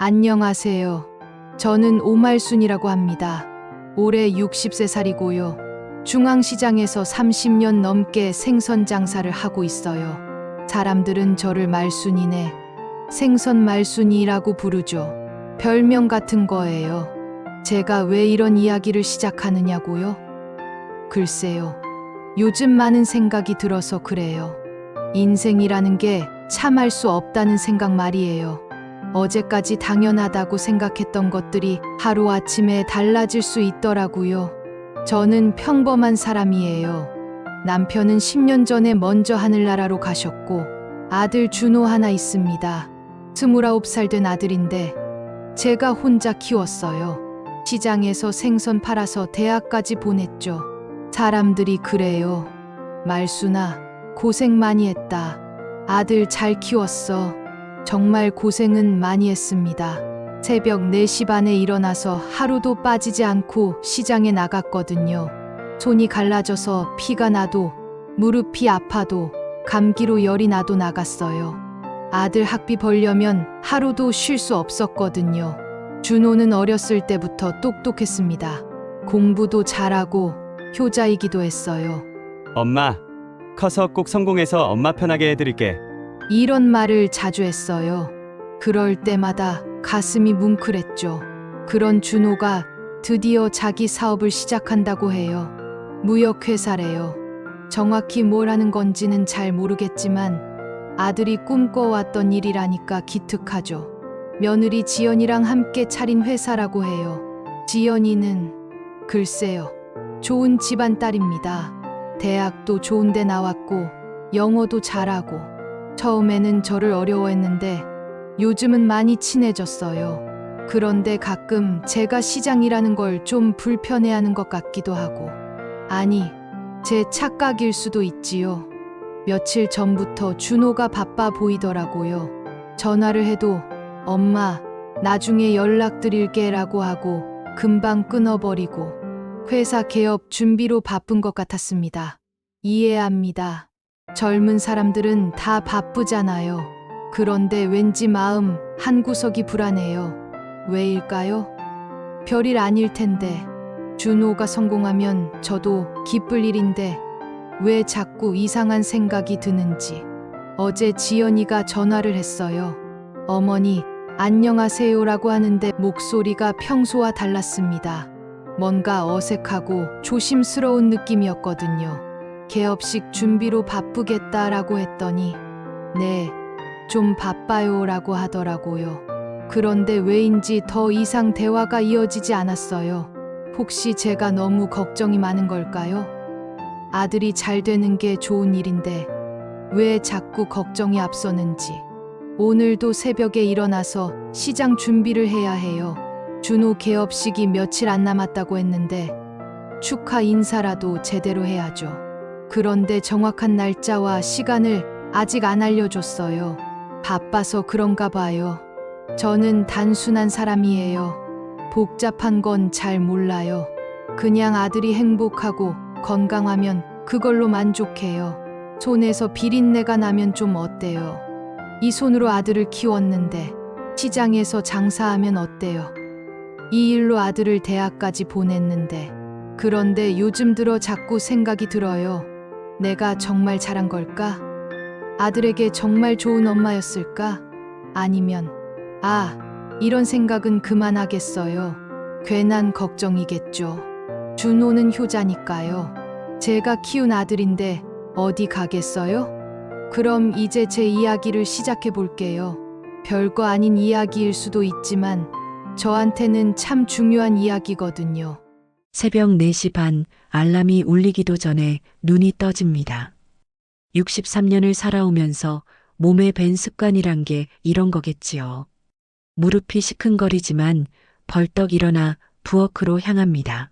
안녕하세요. 저는 오말순이라고 합니다. 올해 63살이고요. 중앙시장에서 30년 넘게 생선 장사를 하고 있어요. 사람들은 저를 말순이네, 생선 말순이라고 부르죠. 별명 같은 거예요. 제가 왜 이런 이야기를 시작하느냐고요? 글쎄요. 요즘 많은 생각이 들어서 그래요. 인생이라는 게 참할 수 없다는 생각 말이에요. 어제까지 당연하다고 생각했던 것들이 하루아침에 달라질 수 있더라고요. 저는 평범한 사람이에요. 남편은 10년 전에 먼저 하늘나라로 가셨고, 아들 준호 하나 있습니다. 29살 된 아들인데, 제가 혼자 키웠어요. 시장에서 생선 팔아서 대학까지 보냈죠. 사람들이 그래요. 말순아, 고생 많이 했다. 아들 잘 키웠어. 정말 고생은 많이 했습니다. 새벽 4시 반에 일어나서 하루도 빠지지 않고 시장에 나갔거든요. 손이 갈라져서 피가 나도, 무릎이 아파도, 감기로 열이 나도 나갔어요. 아들 학비 벌려면 하루도 쉴 수 없었거든요. 준호는 어렸을 때부터 똑똑했습니다. 공부도 잘하고 효자이기도 했어요. 엄마, 커서 꼭 성공해서 엄마 편하게 해드릴게. 이런 말을 자주 했어요. 그럴 때마다 가슴이 뭉클했죠. 그런 준호가 드디어 자기 사업을 시작한다고 해요. 무역회사래요. 정확히 뭘 하는 건지는 잘 모르겠지만 아들이 꿈꿔왔던 일이라니까 기특하죠. 며느리 지연이랑 함께 차린 회사라고 해요. 지연이는 글쎄요. 좋은 집안 딸입니다. 대학도 좋은 데 나왔고 영어도 잘하고 처음에는 저를 어려워했는데 요즘은 많이 친해졌어요. 그런데 가끔 제가 시장이라는 걸 좀 불편해하는 것 같기도 하고 아니, 제 착각일 수도 있지요. 며칠 전부터 준호가 바빠 보이더라고요. 전화를 해도 엄마, 나중에 연락드릴게 라고 하고 금방 끊어버리고 회사 개업 준비로 바쁜 것 같았습니다. 이해합니다. 젊은 사람들은 다 바쁘잖아요. 그런데 왠지 마음 한구석이 불안해요. 왜일까요? 별일 아닐 텐데. 준호가 성공하면 저도 기쁠 일인데 왜 자꾸 이상한 생각이 드는지. 어제 지연이가 전화를 했어요. 어머니, 안녕하세요라고 하는데 목소리가 평소와 달랐습니다. 뭔가 어색하고 조심스러운 느낌이었거든요. 개업식 준비로 바쁘겠다라고 했더니 네, 좀 바빠요라고 하더라고요. 그런데 왜인지 더 이상 대화가 이어지지 않았어요. 혹시 제가 너무 걱정이 많은 걸까요? 아들이 잘 되는 게 좋은 일인데 왜 자꾸 걱정이 앞서는지. 오늘도 새벽에 일어나서 시장 준비를 해야 해요. 준호 개업식이 며칠 안 남았다고 했는데 축하 인사라도 제대로 해야죠. 그런데 정확한 날짜와 시간을 아직 안 알려줬어요. 바빠서 그런가 봐요. 저는 단순한 사람이에요. 복잡한 건 잘 몰라요. 그냥 아들이 행복하고 건강하면 그걸로 만족해요. 손에서 비린내가 나면 좀 어때요? 이 손으로 아들을 키웠는데 시장에서 장사하면 어때요? 이 일로 아들을 대학까지 보냈는데 그런데 요즘 들어 자꾸 생각이 들어요. 내가 정말 잘한 걸까? 아들에게 정말 좋은 엄마였을까? 아니면 이런 생각은 그만하겠어요. 괜한 걱정이겠죠. 준호는 효자니까요. 제가 키운 아들인데 어디 가겠어요? 그럼 이제 제 이야기를 시작해 볼게요. 별거 아닌 이야기일 수도 있지만 저한테는 참 중요한 이야기거든요. 새벽 4시 반 알람이 울리기도 전에 눈이 떠집니다. 63년을 살아오면서 몸에 밴 습관이란 게 이런 거겠지요. 무릎이 시큰거리지만 벌떡 일어나 부엌으로 향합니다.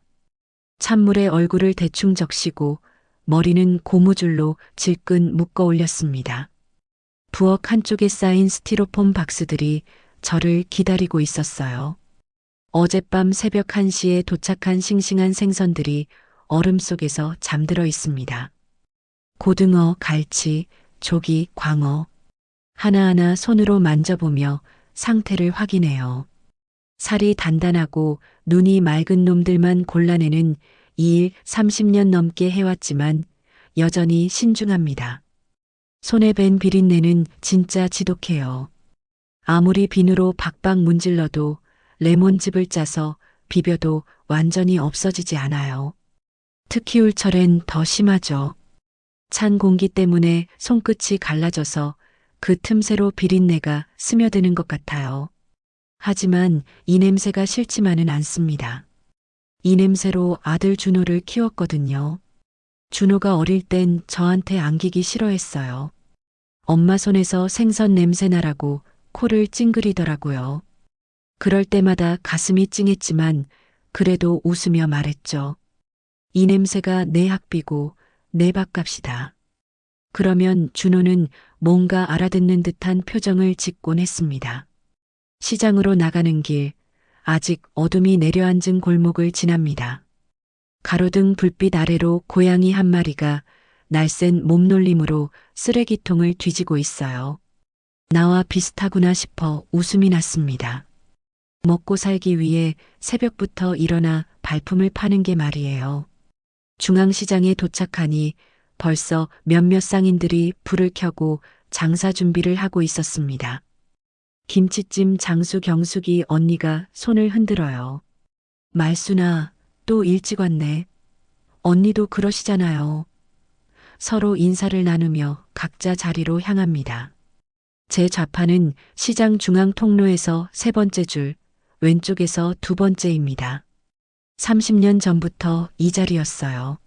찬물에 얼굴을 대충 적시고 머리는 고무줄로 질끈 묶어 올렸습니다. 부엌 한쪽에 쌓인 스티로폼 박스들이 저를 기다리고 있었어요. 어젯밤 새벽 1시에 도착한 싱싱한 생선들이 얼음 속에서 잠들어 있습니다. 고등어, 갈치, 조기, 광어 하나하나 손으로 만져보며 상태를 확인해요. 살이 단단하고 눈이 맑은 놈들만 골라내는 이 일 30년 넘게 해왔지만 여전히 신중합니다. 손에 밴 비린내는 진짜 지독해요. 아무리 비누로 박박 문질러도 레몬즙을 짜서 비벼도 완전히 없어지지 않아요. 특히 울철엔 더 심하죠. 찬 공기 때문에 손끝이 갈라져서 그 틈새로 비린내가 스며드는 것 같아요. 하지만 이 냄새가 싫지만은 않습니다. 이 냄새로 아들 준호를 키웠거든요. 준호가 어릴 땐 저한테 안기기 싫어했어요. 엄마 손에서 생선 냄새 나라고 코를 찡그리더라고요. 그럴 때마다 가슴이 찡했지만 그래도 웃으며 말했죠. 이 냄새가 내 학비고 내 밥값이다. 그러면 준호는 뭔가 알아듣는 듯한 표정을 짓곤 했습니다. 시장으로 나가는 길, 아직 어둠이 내려앉은 골목을 지납니다. 가로등 불빛 아래로 고양이 한 마리가 날쌘 몸놀림으로 쓰레기통을 뒤지고 있어요. 나와 비슷하구나 싶어 웃음이 났습니다. 먹고 살기 위해 새벽부터 일어나 발품을 파는 게 말이에요. 중앙시장에 도착하니 벌써 몇몇 상인들이 불을 켜고 장사 준비를 하고 있었습니다. 김치찜 장수 경숙이 언니가 손을 흔들어요. 말순아, 또 일찍 왔네. 언니도 그러시잖아요. 서로 인사를 나누며 각자 자리로 향합니다. 제 좌판은 시장 중앙 통로에서 세 번째 줄, 왼쪽에서 두 번째입니다. 30년 전부터 이 자리였어요.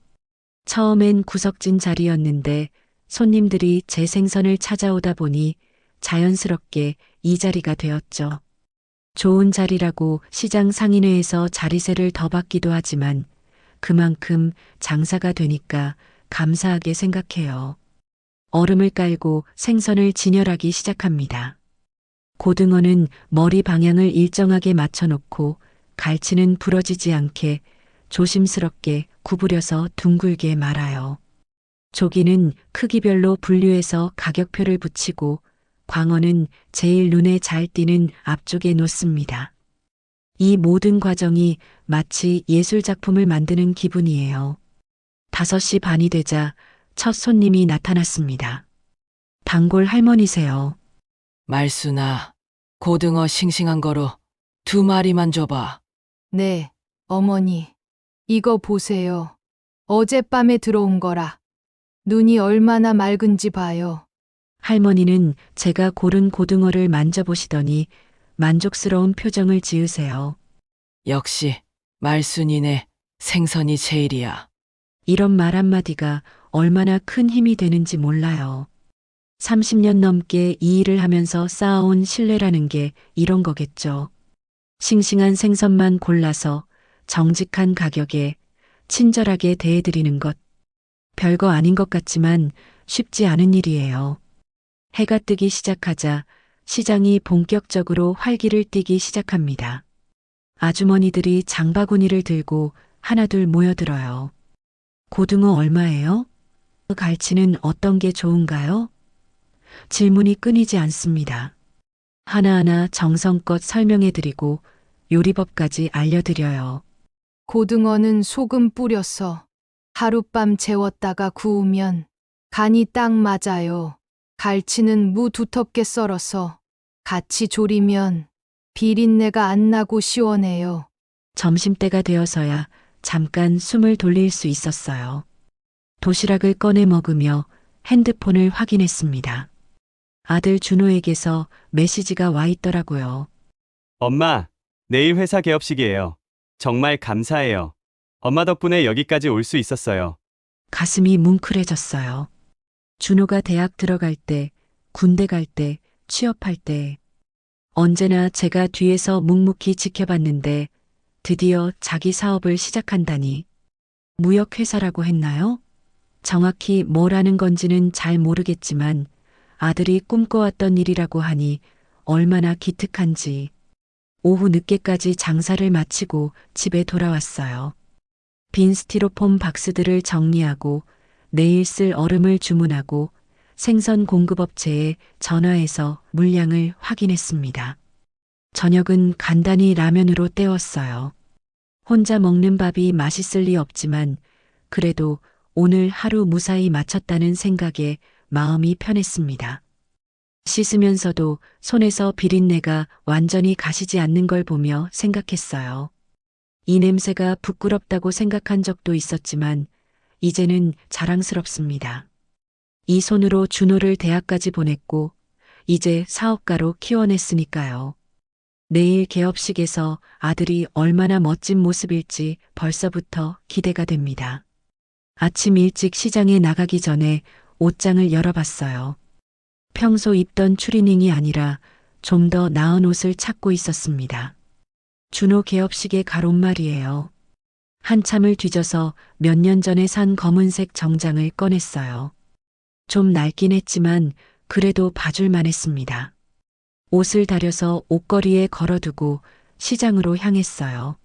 처음엔 구석진 자리였는데 손님들이 제 생선을 찾아오다 보니 자연스럽게 이 자리가 되었죠. 좋은 자리라고 시장 상인회에서 자리세를 더 받기도 하지만 그만큼 장사가 되니까 감사하게 생각해요. 얼음을 깔고 생선을 진열하기 시작합니다. 고등어는 머리 방향을 일정하게 맞춰놓고 갈치는 부러지지 않게 조심스럽게 구부려서 둥글게 말아요. 조기는 크기별로 분류해서 가격표를 붙이고 광어는 제일 눈에 잘 띄는 앞쪽에 놓습니다. 이 모든 과정이 마치 예술작품을 만드는 기분이에요. 5시 반이 되자 첫 손님이 나타났습니다. 단골 할머니세요. 말순아, 고등어 싱싱한 거로 2마리만 줘봐. 네, 어머니. 이거 보세요. 어젯밤에 들어온 거라. 눈이 얼마나 맑은지 봐요. 할머니는 제가 고른 고등어를 만져보시더니 만족스러운 표정을 지으세요. 역시 말순이네. 생선이 제일이야. 이런 말 한마디가 얼마나 큰 힘이 되는지 몰라요. 30년 넘게 이 일을 하면서 쌓아온 신뢰라는 게 이런 거겠죠. 싱싱한 생선만 골라서 정직한 가격에 친절하게 대해드리는 것. 별거 아닌 것 같지만 쉽지 않은 일이에요. 해가 뜨기 시작하자 시장이 본격적으로 활기를 띠기 시작합니다. 아주머니들이 장바구니를 들고 하나둘 모여들어요. 고등어 얼마예요? 갈치는 어떤 게 좋은가요? 질문이 끊이지 않습니다. 하나하나 정성껏 설명해드리고 요리법까지 알려드려요. 고등어는 소금 뿌려서 하룻밤 재웠다가 구우면 간이 딱 맞아요. 갈치는 무 두텁게 썰어서 같이 졸이면 비린내가 안 나고 시원해요. 점심때가 되어서야 잠깐 숨을 돌릴 수 있었어요. 도시락을 꺼내 먹으며 핸드폰을 확인했습니다. 아들 준호에게서 메시지가 와 있더라고요. 엄마, 내일 회사 개업식이에요. 정말 감사해요. 엄마 덕분에 여기까지 올 수 있었어요. 가슴이 뭉클해졌어요. 준호가 대학 들어갈 때, 군대 갈 때, 취업할 때 언제나 제가 뒤에서 묵묵히 지켜봤는데 드디어 자기 사업을 시작한다니. 무역회사라고 했나요? 정확히 뭘 하는 건지는 잘 모르겠지만 아들이 꿈꿔왔던 일이라고 하니 얼마나 기특한지. 오후 늦게까지 장사를 마치고 집에 돌아왔어요. 빈 스티로폼 박스들을 정리하고 내일 쓸 얼음을 주문하고 생선 공급업체에 전화해서 물량을 확인했습니다. 저녁은 간단히 라면으로 때웠어요. 혼자 먹는 밥이 맛있을 리 없지만 그래도 오늘 하루 무사히 마쳤다는 생각에 마음이 편했습니다. 씻으면서도 손에서 비린내가 완전히 가시지 않는 걸 보며 생각했어요. 이 냄새가 부끄럽다고 생각한 적도 있었지만 이제는 자랑스럽습니다. 이 손으로 준호를 대학까지 보냈고 이제 사업가로 키워냈으니까요. 내일 개업식에서 아들이 얼마나 멋진 모습일지 벌써부터 기대가 됩니다. 아침 일찍 시장에 나가기 전에 옷장을 열어봤어요. 평소 입던 추리닝이 아니라 좀 더 나은 옷을 찾고 있었습니다. 준호 개업식의 가롯말이에요. 한참을 뒤져서 몇 년 전에 산 검은색 정장을 꺼냈어요. 좀 낡긴 했지만 그래도 봐줄만 했습니다. 옷을 다려서 옷걸이에 걸어두고 시장으로 향했어요.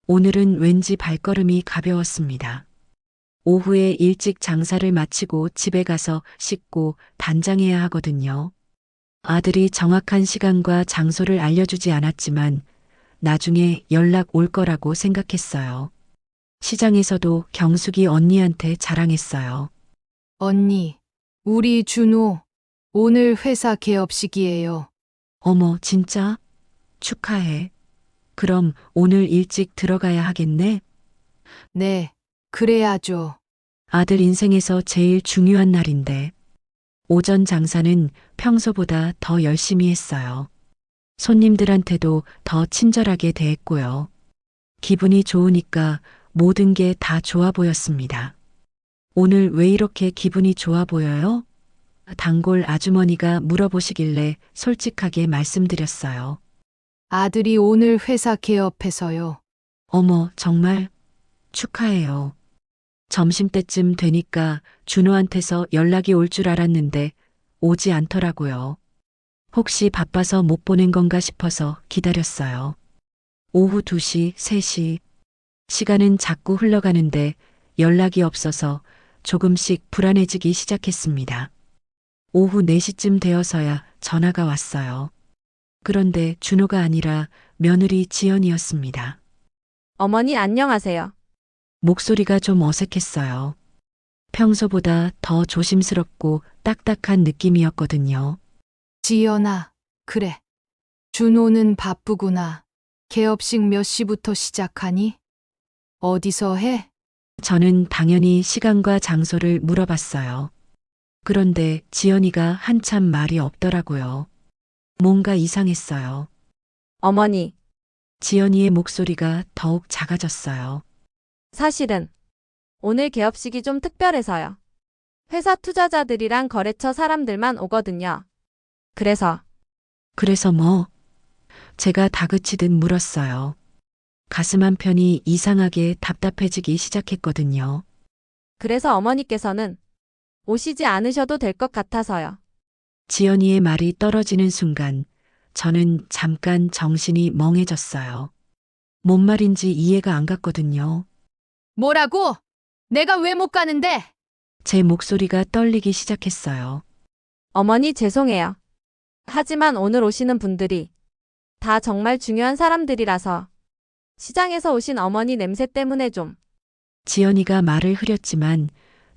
오늘은 왠지 발걸음이 가벼웠습니다. 오후에 일찍 장사를 마치고 집에 가서 씻고 단장해야 하거든요. 아들이 정확한 시간과 장소를 알려주지 않았지만 나중에 연락 올 거라고 생각했어요. 시장에서도 경숙이 언니한테 자랑했어요. 언니, 우리 준호, 오늘 회사 개업식이에요. 어머, 진짜? 축하해. 그럼 오늘 일찍 들어가야 하겠네? 네, 그래야죠. 아들 인생에서 제일 중요한 날인데. 오전 장사는 평소보다 더 열심히 했어요. 손님들한테도 더 친절하게 대했고요. 기분이 좋으니까 모든 게 다 좋아 보였습니다. 오늘 왜 이렇게 기분이 좋아 보여요? 단골 아주머니가 물어보시길래 솔직하게 말씀드렸어요. 아들이 오늘 회사 개업해서요. 어머, 정말 축하해요. 점심때쯤 되니까 준호한테서 연락이 올 줄 알았는데 오지 않더라고요. 혹시 바빠서 못 보낸 건가 싶어서 기다렸어요. 오후 2시, 3시. 시간은 자꾸 흘러가는데 연락이 없어서 조금씩 불안해지기 시작했습니다. 오후 4시쯤 되어서야 전화가 왔어요. 그런데 준호가 아니라 며느리 지연이었습니다. 어머니 안녕하세요. 목소리가 좀 어색했어요. 평소보다 더 조심스럽고 딱딱한 느낌이었거든요. 지연아, 그래. 준호는 바쁘구나. 개업식 몇 시부터 시작하니? 어디서 해? 저는 당연히 시간과 장소를 물어봤어요. 그런데 지연이가 한참 말이 없더라고요. 뭔가 이상했어요. 어머니, 지연이의 목소리가 더욱 작아졌어요. 사실은 오늘 개업식이 좀 특별해서요. 회사 투자자들이랑 거래처 사람들만 오거든요. 그래서 뭐? 제가 다그치듯 물었어요. 가슴 한편이 이상하게 답답해지기 시작했거든요. 그래서 어머니께서는 오시지 않으셔도 될 것 같아서요. 지연이의 말이 떨어지는 순간 저는 잠깐 정신이 멍해졌어요. 뭔 말인지 이해가 안 갔거든요. 뭐라고? 내가 왜 못 가는데? 제 목소리가 떨리기 시작했어요. 어머니 죄송해요. 하지만 오늘 오시는 분들이 다 정말 중요한 사람들이라서 시장에서 오신 어머니 냄새 때문에 좀. 지연이가 말을 흐렸지만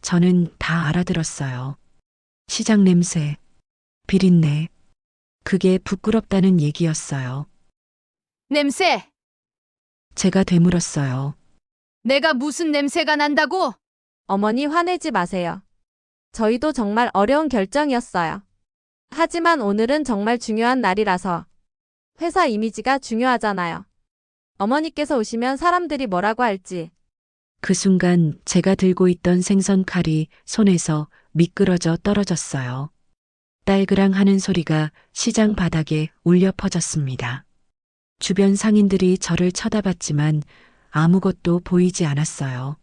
저는 다 알아들었어요. 시장 냄새, 비린내. 그게 부끄럽다는 얘기였어요. 냄새! 제가 되물었어요. 내가 무슨 냄새가 난다고? 어머니 화내지 마세요. 저희도 정말 어려운 결정이었어요. 하지만 오늘은 정말 중요한 날이라서 회사 이미지가 중요하잖아요. 어머니께서 오시면 사람들이 뭐라고 할지. 그 순간 제가 들고 있던 생선 칼이 손에서 미끄러져 떨어졌어요. 딸그랑 하는 소리가 시장 바닥에 울려 퍼졌습니다. 주변 상인들이 저를 쳐다봤지만 아무것도 보이지 않았어요.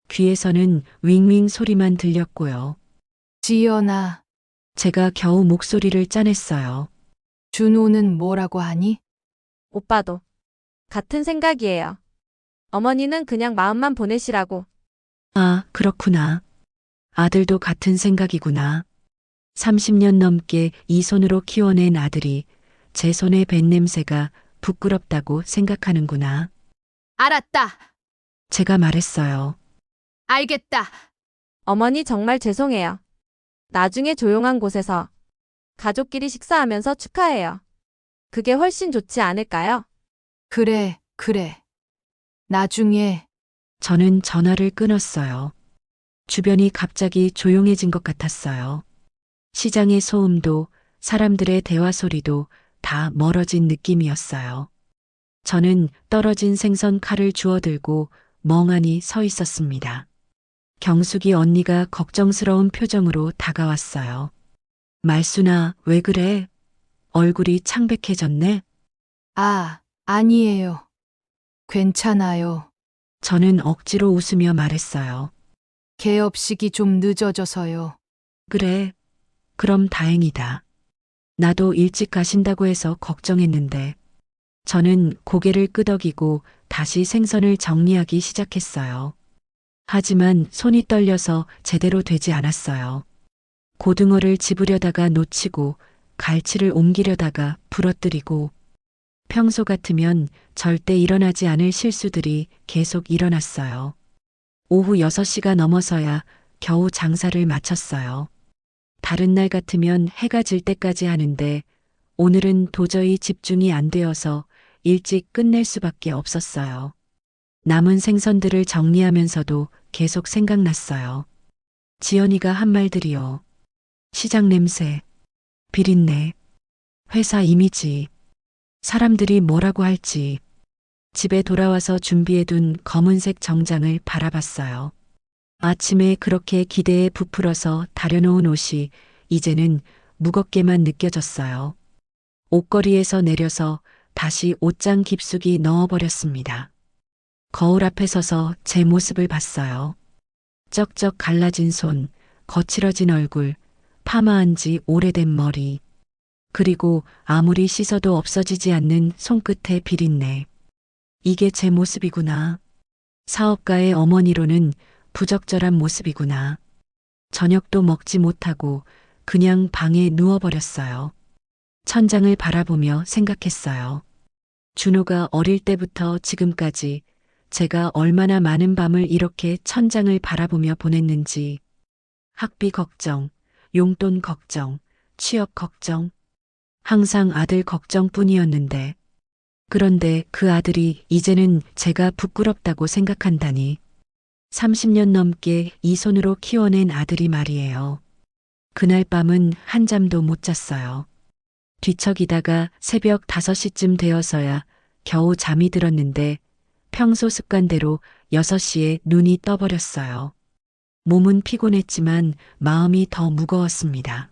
귀에서는 윙윙 소리만 들렸고요. 지연아, 제가 겨우 목소리를 짜냈어요. 준호는 뭐라고 하니? 오빠도 같은 생각이에요. 어머니는 그냥 마음만 보내시라고. 아, 그렇구나. 아들도 같은 생각이구나. 30년 넘게 이 손으로 키워낸 아들이 제 손에 밴 냄새가 부끄럽다고 생각하는구나. 알았다. 제가 말했어요. 알겠다. 어머니 정말 죄송해요. 나중에 조용한 곳에서 가족끼리 식사하면서 축하해요. 그게 훨씬 좋지 않을까요? 그래, 그래. 나중에 저는 전화를 끊었어요. 주변이 갑자기 조용해진 것 같았어요. 시장의 소음도 사람들의 대화 소리도 다 멀어진 느낌이었어요. 저는 떨어진 생선 칼을 주워들고 멍하니 서 있었습니다. 경숙이 언니가 걱정스러운 표정으로 다가왔어요. 말순아, 왜 그래? 얼굴이 창백해졌네? 아니에요. 괜찮아요. 저는 억지로 웃으며 말했어요. 개업식이 좀 늦어져서요. 그래. 그럼 다행이다. 나도 일찍 가신다고 해서 걱정했는데. 저는 고개를 끄덕이고 다시 생선을 정리하기 시작했어요. 하지만 손이 떨려서 제대로 되지 않았어요. 고등어를 집으려다가 놓치고 갈치를 옮기려다가 부러뜨리고 평소 같으면 절대 일어나지 않을 실수들이 계속 일어났어요. 오후 6시가 넘어서야 겨우 장사를 마쳤어요. 다른 날 같으면 해가 질 때까지 하는데 오늘은 도저히 집중이 안 되어서 일찍 끝낼 수밖에 없었어요. 남은 생선들을 정리하면서도 계속 생각났어요. 지연이가 한 말들이요. 시장 냄새, 비린내, 회사 이미지, 사람들이 뭐라고 할지. 집에 돌아와서 준비해둔 검은색 정장을 바라봤어요. 아침에 그렇게 기대에 부풀어서 다려놓은 옷이 이제는 무겁게만 느껴졌어요. 옷걸이에서 내려서 다시 옷장 깊숙이 넣어버렸습니다. 거울 앞에 서서 제 모습을 봤어요. 쩍쩍 갈라진 손, 거칠어진 얼굴, 파마한 지 오래된 머리, 그리고 아무리 씻어도 없어지지 않는 손끝의 비린내. 이게 제 모습이구나. 사업가의 어머니로는 부적절한 모습이구나. 저녁도 먹지 못하고 그냥 방에 누워버렸어요. 천장을 바라보며 생각했어요. 준호가 어릴 때부터 지금까지 제가 얼마나 많은 밤을 이렇게 천장을 바라보며 보냈는지. 학비 걱정, 용돈 걱정, 취업 걱정. 항상 아들 걱정뿐이었는데. 그런데 그 아들이 이제는 제가 부끄럽다고 생각한다니. 30년 넘게 이 손으로 키워낸 아들이 말이에요. 그날 밤은 한잠도 못 잤어요. 뒤척이다가 새벽 5시쯤 되어서야 겨우 잠이 들었는데 평소 습관대로 6시에 눈이 떠버렸어요. 몸은 피곤했지만 마음이 더 무거웠습니다.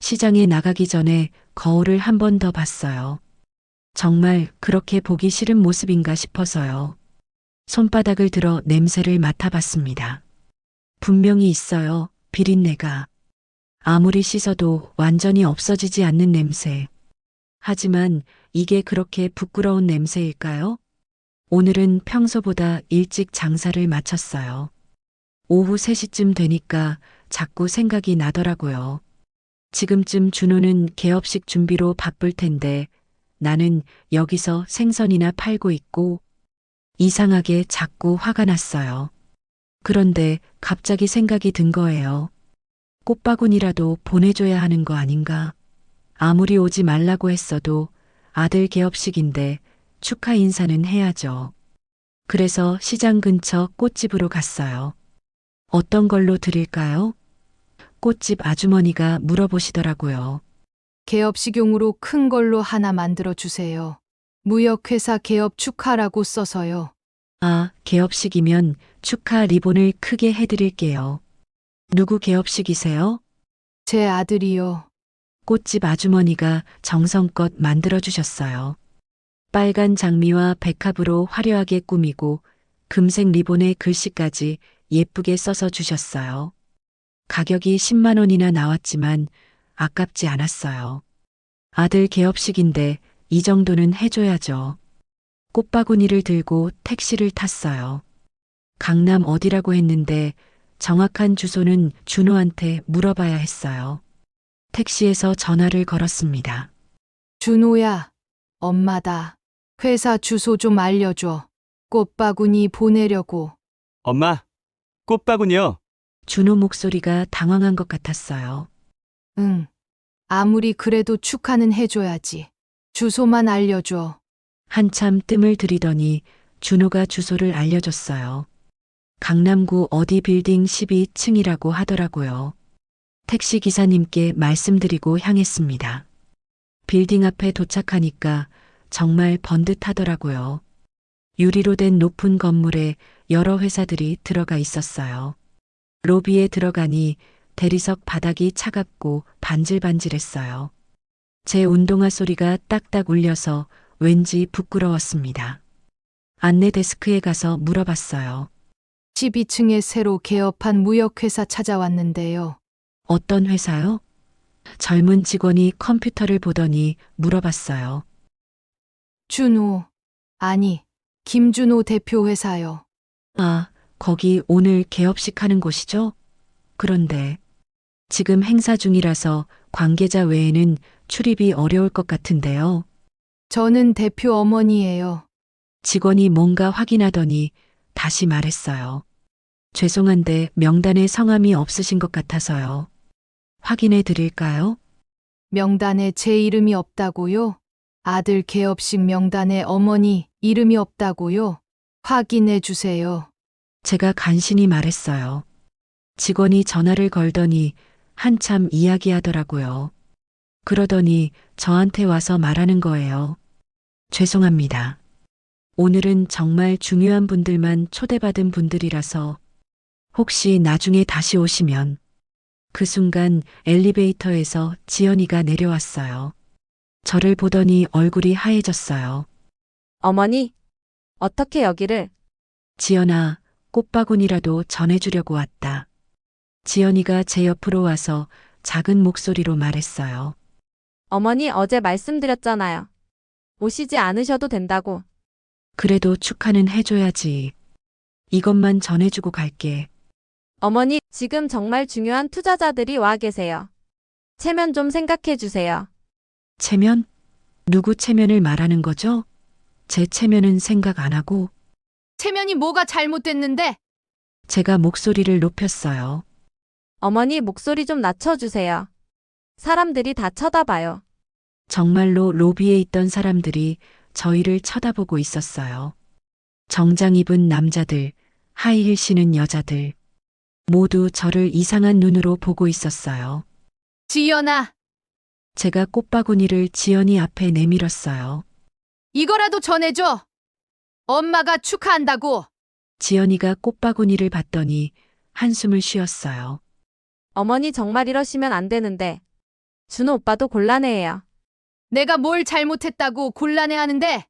시장에 나가기 전에 거울을 한 번 더 봤어요. 정말 그렇게 보기 싫은 모습인가 싶어서요. 손바닥을 들어 냄새를 맡아봤습니다. 분명히 있어요. 비린내가. 아무리 씻어도 완전히 없어지지 않는 냄새. 하지만 이게 그렇게 부끄러운 냄새일까요? 오늘은 평소보다 일찍 장사를 마쳤어요. 오후 3시쯤 되니까 자꾸 생각이 나더라고요. 지금쯤 준호는 개업식 준비로 바쁠 텐데 나는 여기서 생선이나 팔고 있고. 이상하게 자꾸 화가 났어요. 그런데 갑자기 생각이 든 거예요. 꽃바구니라도 보내줘야 하는 거 아닌가? 아무리 오지 말라고 했어도 아들 개업식인데 축하 인사는 해야죠. 그래서 시장 근처 꽃집으로 갔어요. 어떤 걸로 드릴까요? 꽃집 아주머니가 물어보시더라고요. 개업식용으로 큰 걸로 하나 만들어 주세요. 무역회사 개업 축하라고 써서요. 아, 개업식이면 축하 리본을 크게 해드릴게요. 누구 개업식이세요? 제 아들이요. 꽃집 아주머니가 정성껏 만들어주셨어요. 빨간 장미와 백합으로 화려하게 꾸미고 금색 리본에 글씨까지 예쁘게 써서 주셨어요. 가격이 10만 원이나 나왔지만 아깝지 않았어요. 아들 개업식인데 이 정도는 해줘야죠. 꽃바구니를 들고 택시를 탔어요. 강남 어디라고 했는데 정확한 주소는 준호한테 물어봐야 했어요. 택시에서 전화를 걸었습니다. 준호야, 엄마다. 회사 주소 좀 알려줘. 꽃바구니 보내려고. 엄마, 꽃바구니요? 준호 목소리가 당황한 것 같았어요. 응. 아무리 그래도 축하는 해줘야지. 주소만 알려줘. 한참 뜸을 들이더니 준호가 주소를 알려줬어요. 강남구 어디 빌딩 12층이라고 하더라고요. 택시 기사님께 말씀드리고 향했습니다. 빌딩 앞에 도착하니까 정말 번듯하더라고요. 유리로 된 높은 건물에 여러 회사들이 들어가 있었어요. 로비에 들어가니 대리석 바닥이 차갑고 반질반질했어요. 제 운동화 소리가 딱딱 울려서 왠지 부끄러웠습니다. 안내 데스크에 가서 물어봤어요. 12층에 새로 개업한 무역회사 찾아왔는데요. 어떤 회사요? 젊은 직원이 컴퓨터를 보더니 물어봤어요. 준호. 아니, 김준호 대표 회사요. 아, 거기 오늘 개업식 하는 곳이죠? 그런데 지금 행사 중이라서 관계자 외에는 출입이 어려울 것 같은데요. 저는 대표 어머니예요. 직원이 뭔가 확인하더니 다시 말했어요. 죄송한데 명단에 성함이 없으신 것 같아서요. 확인해 드릴까요? 명단에 제 이름이 없다고요? 아들 개업식 명단에 어머니 이름이 없다고요? 확인해 주세요. 제가 간신히 말했어요. 직원이 전화를 걸더니 한참 이야기하더라고요. 그러더니 저한테 와서 말하는 거예요. 죄송합니다. 오늘은 정말 중요한 분들만 초대받은 분들이라서 혹시 나중에 다시 오시면. 그 순간 엘리베이터에서 지연이가 내려왔어요. 저를 보더니 얼굴이 하얘졌어요. 어머니, 어떻게 여기를? 지연아, 꽃바구니라도 전해주려고 왔다. 지연이가 제 옆으로 와서 작은 목소리로 말했어요. 어머니 어제 말씀드렸잖아요. 오시지 않으셔도 된다고. 그래도 축하는 해줘야지. 이것만 전해주고 갈게. 어머니, 지금 정말 중요한 투자자들이 와 계세요. 체면 좀 생각해 주세요. 체면? 누구 체면을 말하는 거죠? 제 체면은 생각 안 하고. 체면이 뭐가 잘못됐는데? 제가 목소리를 높였어요. 어머니 목소리 좀 낮춰주세요. 사람들이 다 쳐다봐요. 정말로 로비에 있던 사람들이 저희를 쳐다보고 있었어요. 정장 입은 남자들, 하이힐 신은 여자들. 모두 저를 이상한 눈으로 보고 있었어요. 지연아, 제가 꽃바구니를 지연이 앞에 내밀었어요. 이거라도 전해줘. 엄마가 축하한다고. 지연이가 꽃바구니를 받더니 한숨을 쉬었어요. 어머니 정말 이러시면 안 되는데. 준호 오빠도 곤란해해요. 내가 뭘 잘못했다고 곤란해하는데?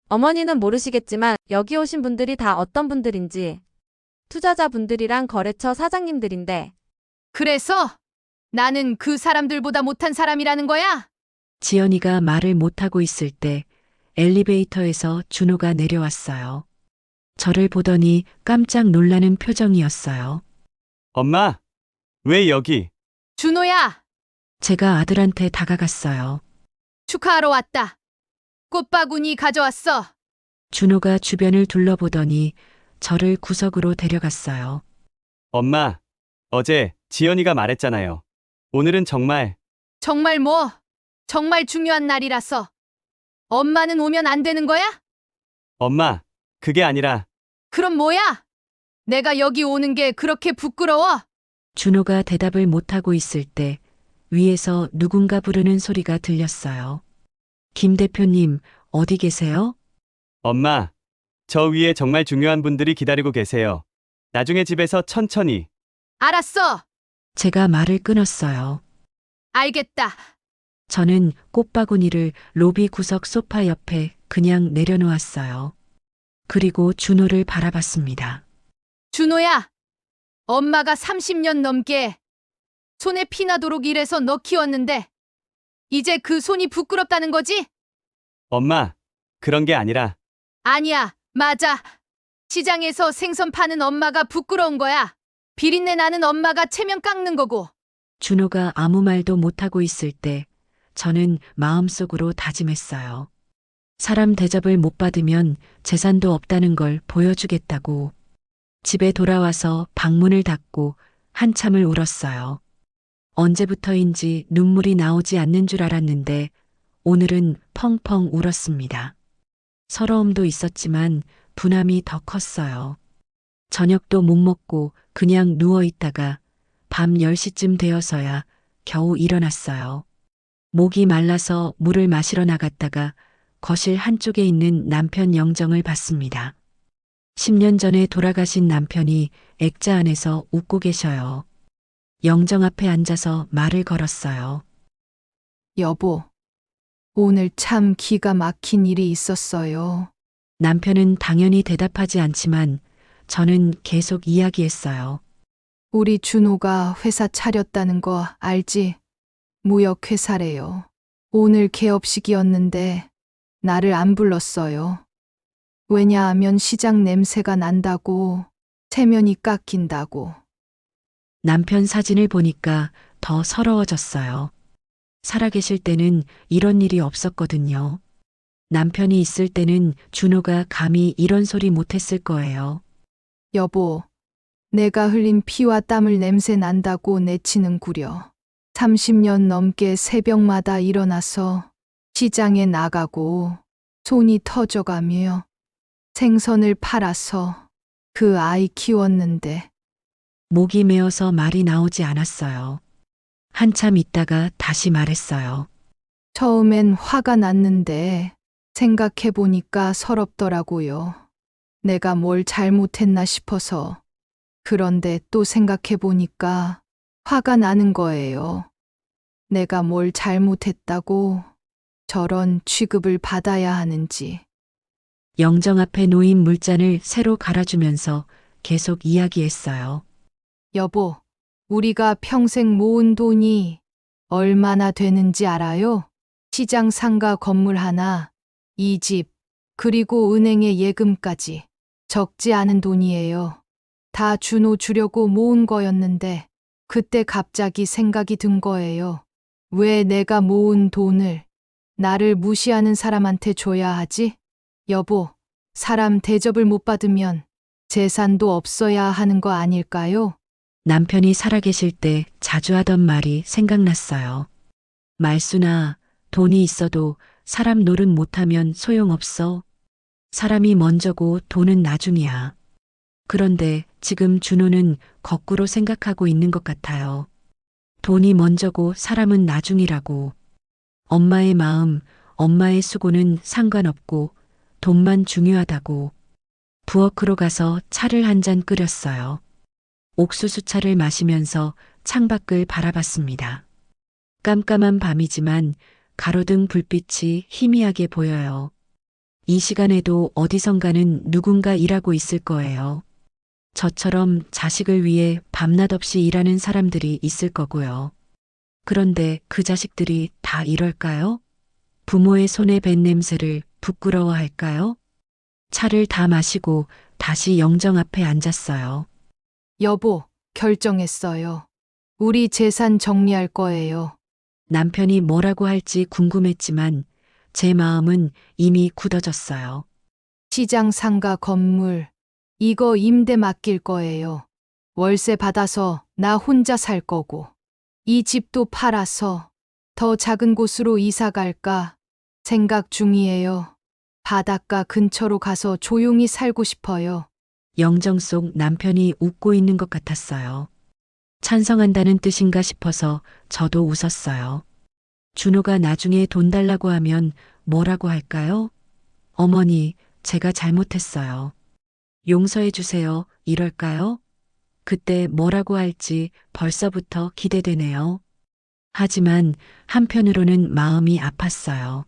어머니는 모르시겠지만 여기 오신 분들이 다 어떤 분들인지. 투자자분들이랑 거래처 사장님들인데. 그래서 나는 그 사람들보다 못한 사람이라는 거야? 지연이가 말을 못하고 있을 때 엘리베이터에서 준호가 내려왔어요. 저를 보더니 깜짝 놀라는 표정이었어요. 엄마, 왜 여기? 준호야, 제가 아들한테 다가갔어요. 축하하러 왔다. 꽃바구니 가져왔어. 준호가 주변을 둘러보더니 저를 구석으로 데려갔어요. 엄마, 어제 지연이가 말했잖아요. 오늘은 정말 정말 뭐? 정말 중요한 날이라서. 엄마는 오면 안 되는 거야? 엄마, 그게 아니라 그럼 뭐야? 내가 여기 오는 게 그렇게 부끄러워? 준호가 대답을 못하고 있을 때 위에서 누군가 부르는 소리가 들렸어요. 김 대표님, 어디 계세요? 엄마, 저 위에 정말 중요한 분들이 기다리고 계세요. 나중에 집에서 천천히. 알았어. 제가 말을 끊었어요. 알겠다. 저는 꽃바구니를 로비 구석 소파 옆에 그냥 내려놓았어요. 그리고 준호를 바라봤습니다. 준호야, 엄마가 30년 넘게 손에 피나도록 일해서 너 키웠는데 이제 그 손이 부끄럽다는 거지? 엄마, 그런 게 아니라 아니야, 맞아. 시장에서 생선 파는 엄마가 부끄러운 거야. 비린내 나는 엄마가 체면 깎는 거고. 준호가 아무 말도 못하고 있을 때 저는 마음속으로 다짐했어요. 사람 대접을 못 받으면 재산도 없다는 걸 보여주겠다고. 집에 돌아와서 방문을 닫고 한참을 울었어요. 언제부터인지 눈물이 나오지 않는 줄 알았는데 오늘은 펑펑 울었습니다. 서러움도 있었지만 분함이 더 컸어요. 저녁도 못 먹고 그냥 누워 있다가 밤 10시쯤 되어서야 겨우 일어났어요. 목이 말라서 물을 마시러 나갔다가 거실 한쪽에 있는 남편 영정을 봤습니다. 10년 전에 돌아가신 남편이 액자 안에서 웃고 계셔요. 영정 앞에 앉아서 말을 걸었어요. 여보, 오늘 참 기가 막힌 일이 있었어요. 남편은 당연히 대답하지 않지만 저는 계속 이야기했어요. 우리 준호가 회사 차렸다는 거 알지? 무역회사래요. 오늘 개업식이었는데 나를 안 불렀어요. 왜냐하면 시장 냄새가 난다고, 체면이 깎인다고. 남편 사진을 보니까 더 서러워졌어요. 살아계실 때는 이런 일이 없었거든요. 남편이 있을 때는 준호가 감히 이런 소리 못했을 거예요. 여보, 내가 흘린 피와 땀을 냄새 난다고 내치는구려. 30년 넘게 새벽마다 일어나서 시장에 나가고 손이 터져가며 생선을 팔아서 그 아이 키웠는데 목이 메어서 말이 나오지 않았어요. 한참 있다가 다시 말했어요. 처음엔 화가 났는데 생각해보니까 서럽더라고요. 내가 뭘 잘못했나 싶어서. 그런데 또 생각해보니까 화가 나는 거예요. 내가 뭘 잘못했다고 저런 취급을 받아야 하는지. 영정 앞에 놓인 물잔을 새로 갈아주면서 계속 이야기했어요. 여보, 우리가 평생 모은 돈이 얼마나 되는지 알아요? 시장 상가 건물 하나, 이 집, 그리고 은행의 예금까지 적지 않은 돈이에요. 다 준호 주려고 모은 거였는데 그때 갑자기 생각이 든 거예요. 왜 내가 모은 돈을 나를 무시하는 사람한테 줘야 하지? 여보, 사람 대접을 못 받으면 재산도 없어야 하는 거 아닐까요? 남편이 살아계실 때 자주 하던 말이 생각났어요. 말수나 돈이 있어도 사람 노릇 못하면 소용없어. 사람이 먼저고 돈은 나중이야. 그런데 지금 준호는 거꾸로 생각하고 있는 것 같아요. 돈이 먼저고 사람은 나중이라고. 엄마의 마음, 엄마의 수고는 상관없고 돈만 중요하다고. 부엌으로 가서 차를 한 잔 끓였어요. 옥수수차를 마시면서 창밖을 바라봤습니다. 깜깜한 밤이지만 가로등 불빛이 희미하게 보여요. 이 시간에도 어디선가는 누군가 일하고 있을 거예요. 저처럼 자식을 위해 밤낮 없이 일하는 사람들이 있을 거고요. 그런데 그 자식들이 다 이럴까요? 부모의 손에 밴 냄새를 부끄러워할까요? 차를 다 마시고 다시 영정 앞에 앉았어요. 여보, 결정했어요. 우리 재산 정리할 거예요. 남편이 뭐라고 할지 궁금했지만 제 마음은 이미 굳어졌어요. 시장 상가 건물, 이거 임대 맡길 거예요. 월세 받아서 나 혼자 살 거고. 이 집도 팔아서 더 작은 곳으로 이사 갈까 생각 중이에요. 바닷가 근처로 가서 조용히 살고 싶어요. 영정 속 남편이 웃고 있는 것 같았어요. 찬성한다는 뜻인가 싶어서 저도 웃었어요. 준호가 나중에 돈 달라고 하면 뭐라고 할까요? 어머니, 제가 잘못했어요. 용서해 주세요. 이럴까요? 그때 뭐라고 할지 벌써부터 기대되네요. 하지만 한편으로는 마음이 아팠어요.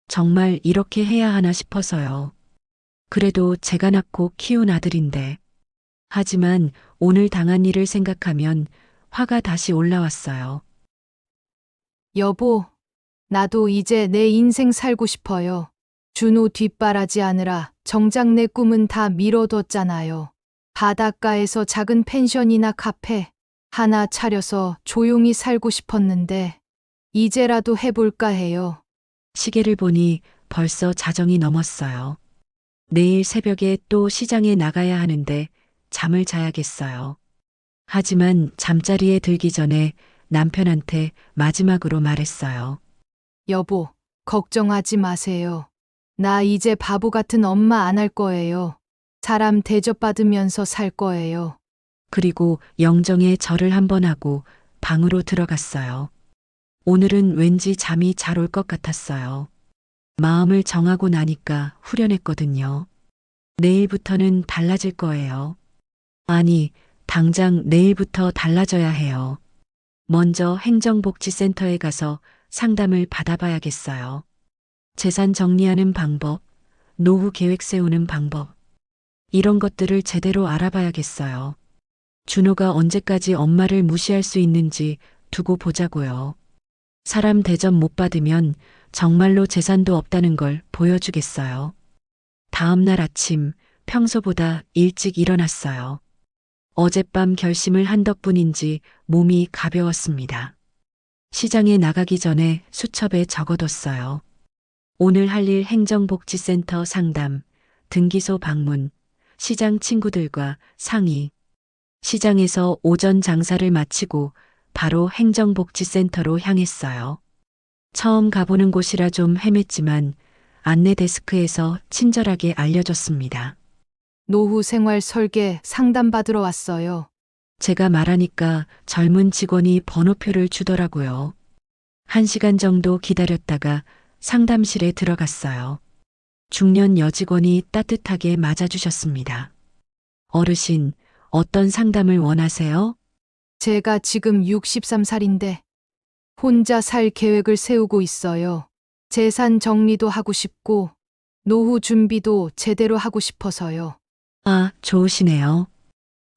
정말 이렇게 해야 하나 싶어서요. 그래도 제가 낳고 키운 아들인데. 하지만 오늘 당한 일을 생각하면 화가 다시 올라왔어요. 여보, 나도 이제 내 인생 살고 싶어요. 준호 뒷바라지 하느라 정작 내 꿈은 다 미뤄뒀잖아요. 바닷가에서 작은 펜션이나 카페 하나 차려서 조용히 살고 싶었는데 이제라도 해볼까 해요. 시계를 보니 벌써 자정이 넘었어요. 내일 새벽에 또 시장에 나가야 하는데 잠을 자야겠어요. 하지만 잠자리에 들기 전에 남편한테 마지막으로 말했어요. 여보, 걱정하지 마세요. 나 이제 바보 같은 엄마 안 할 거예요. 사람 대접받으면서 살 거예요. 그리고 영정에 절을 한번 하고 방으로 들어갔어요. 오늘은 왠지 잠이 잘 올 것 같았어요. 마음을 정하고 나니까 후련했거든요. 내일부터는 달라질 거예요. 아니, 당장 내일부터 달라져야 해요. 먼저 행정복지센터에 가서 상담을 받아봐야겠어요. 재산 정리하는 방법, 노후 계획 세우는 방법, 이런 것들을 제대로 알아봐야겠어요. 준호가 언제까지 엄마를 무시할 수 있는지 두고 보자고요. 사람 대접 못 받으면 정말로 재산도 없다는 걸 보여주겠어요. 다음 날 아침 평소보다 일찍 일어났어요. 어젯밤 결심을 한 덕분인지 몸이 가벼웠습니다. 시장에 나가기 전에 수첩에 적어뒀어요. 오늘 할 일 행정복지센터 상담, 등기소 방문, 시장 친구들과 상의. 시장에서 오전 장사를 마치고 바로 행정복지센터로 향했어요. 처음 가보는 곳이라 좀 헤맸지만 안내 데스크에서 친절하게 알려줬습니다. 노후 생활 설계 상담받으러 왔어요. 제가 말하니까 젊은 직원이 번호표를 주더라고요. 1시간 정도 기다렸다가 상담실에 들어갔어요. 중년 여직원이 따뜻하게 맞아주셨습니다. 어르신, 어떤 상담을 원하세요? 제가 지금 63살인데 혼자 살 계획을 세우고 있어요. 재산 정리도 하고 싶고 노후 준비도 제대로 하고 싶어서요. 아, 좋으시네요.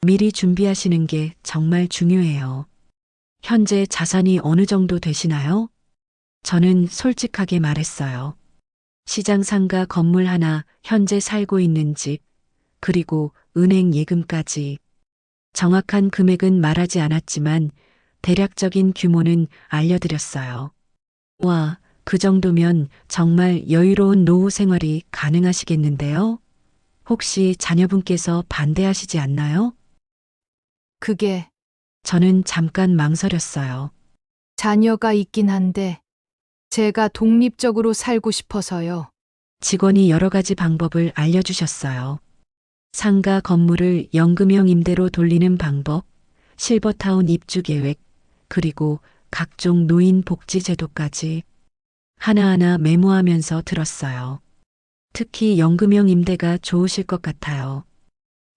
미리 준비하시는 게 정말 중요해요. 현재 자산이 어느 정도 되시나요? 저는 솔직하게 말했어요. 시장 상가 건물 하나, 현재 살고 있는 집, 그리고 은행 예금까지. 정확한 금액은 말하지 않았지만 대략적인 규모는 알려드렸어요. 와, 그 정도면 정말 여유로운 노후 생활이 가능하시겠는데요? 혹시 자녀분께서 반대하시지 않나요? 그게 저는 잠깐 망설였어요. 자녀가 있긴 한데 제가 독립적으로 살고 싶어서요. 직원이 여러 가지 방법을 알려주셨어요. 상가 건물을 연금형 임대로 돌리는 방법, 실버타운 입주 계획, 그리고 각종 노인 복지 제도까지 하나하나 메모하면서 들었어요. 특히 연금형 임대가 좋으실 것 같아요.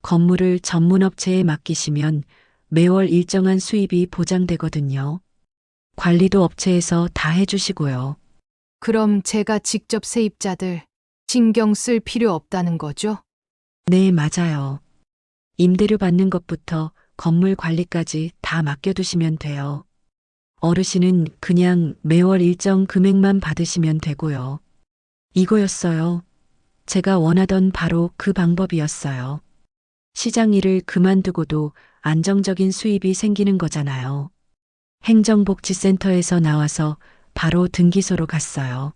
건물을 전문업체에 맡기시면 매월 일정한 수입이 보장되거든요. 관리도 업체에서 다 해주시고요. 그럼 제가 직접 세입자들 신경 쓸 필요 없다는 거죠? 네, 맞아요. 임대료 받는 것부터 건물 관리까지 다 맡겨두시면 돼요. 어르신은 그냥 매월 일정 금액만 받으시면 되고요. 이거였어요. 제가 원하던 바로 그 방법이었어요. 시장 일을 그만두고도 안정적인 수입이 생기는 거잖아요. 행정복지센터에서 나와서 바로 등기소로 갔어요.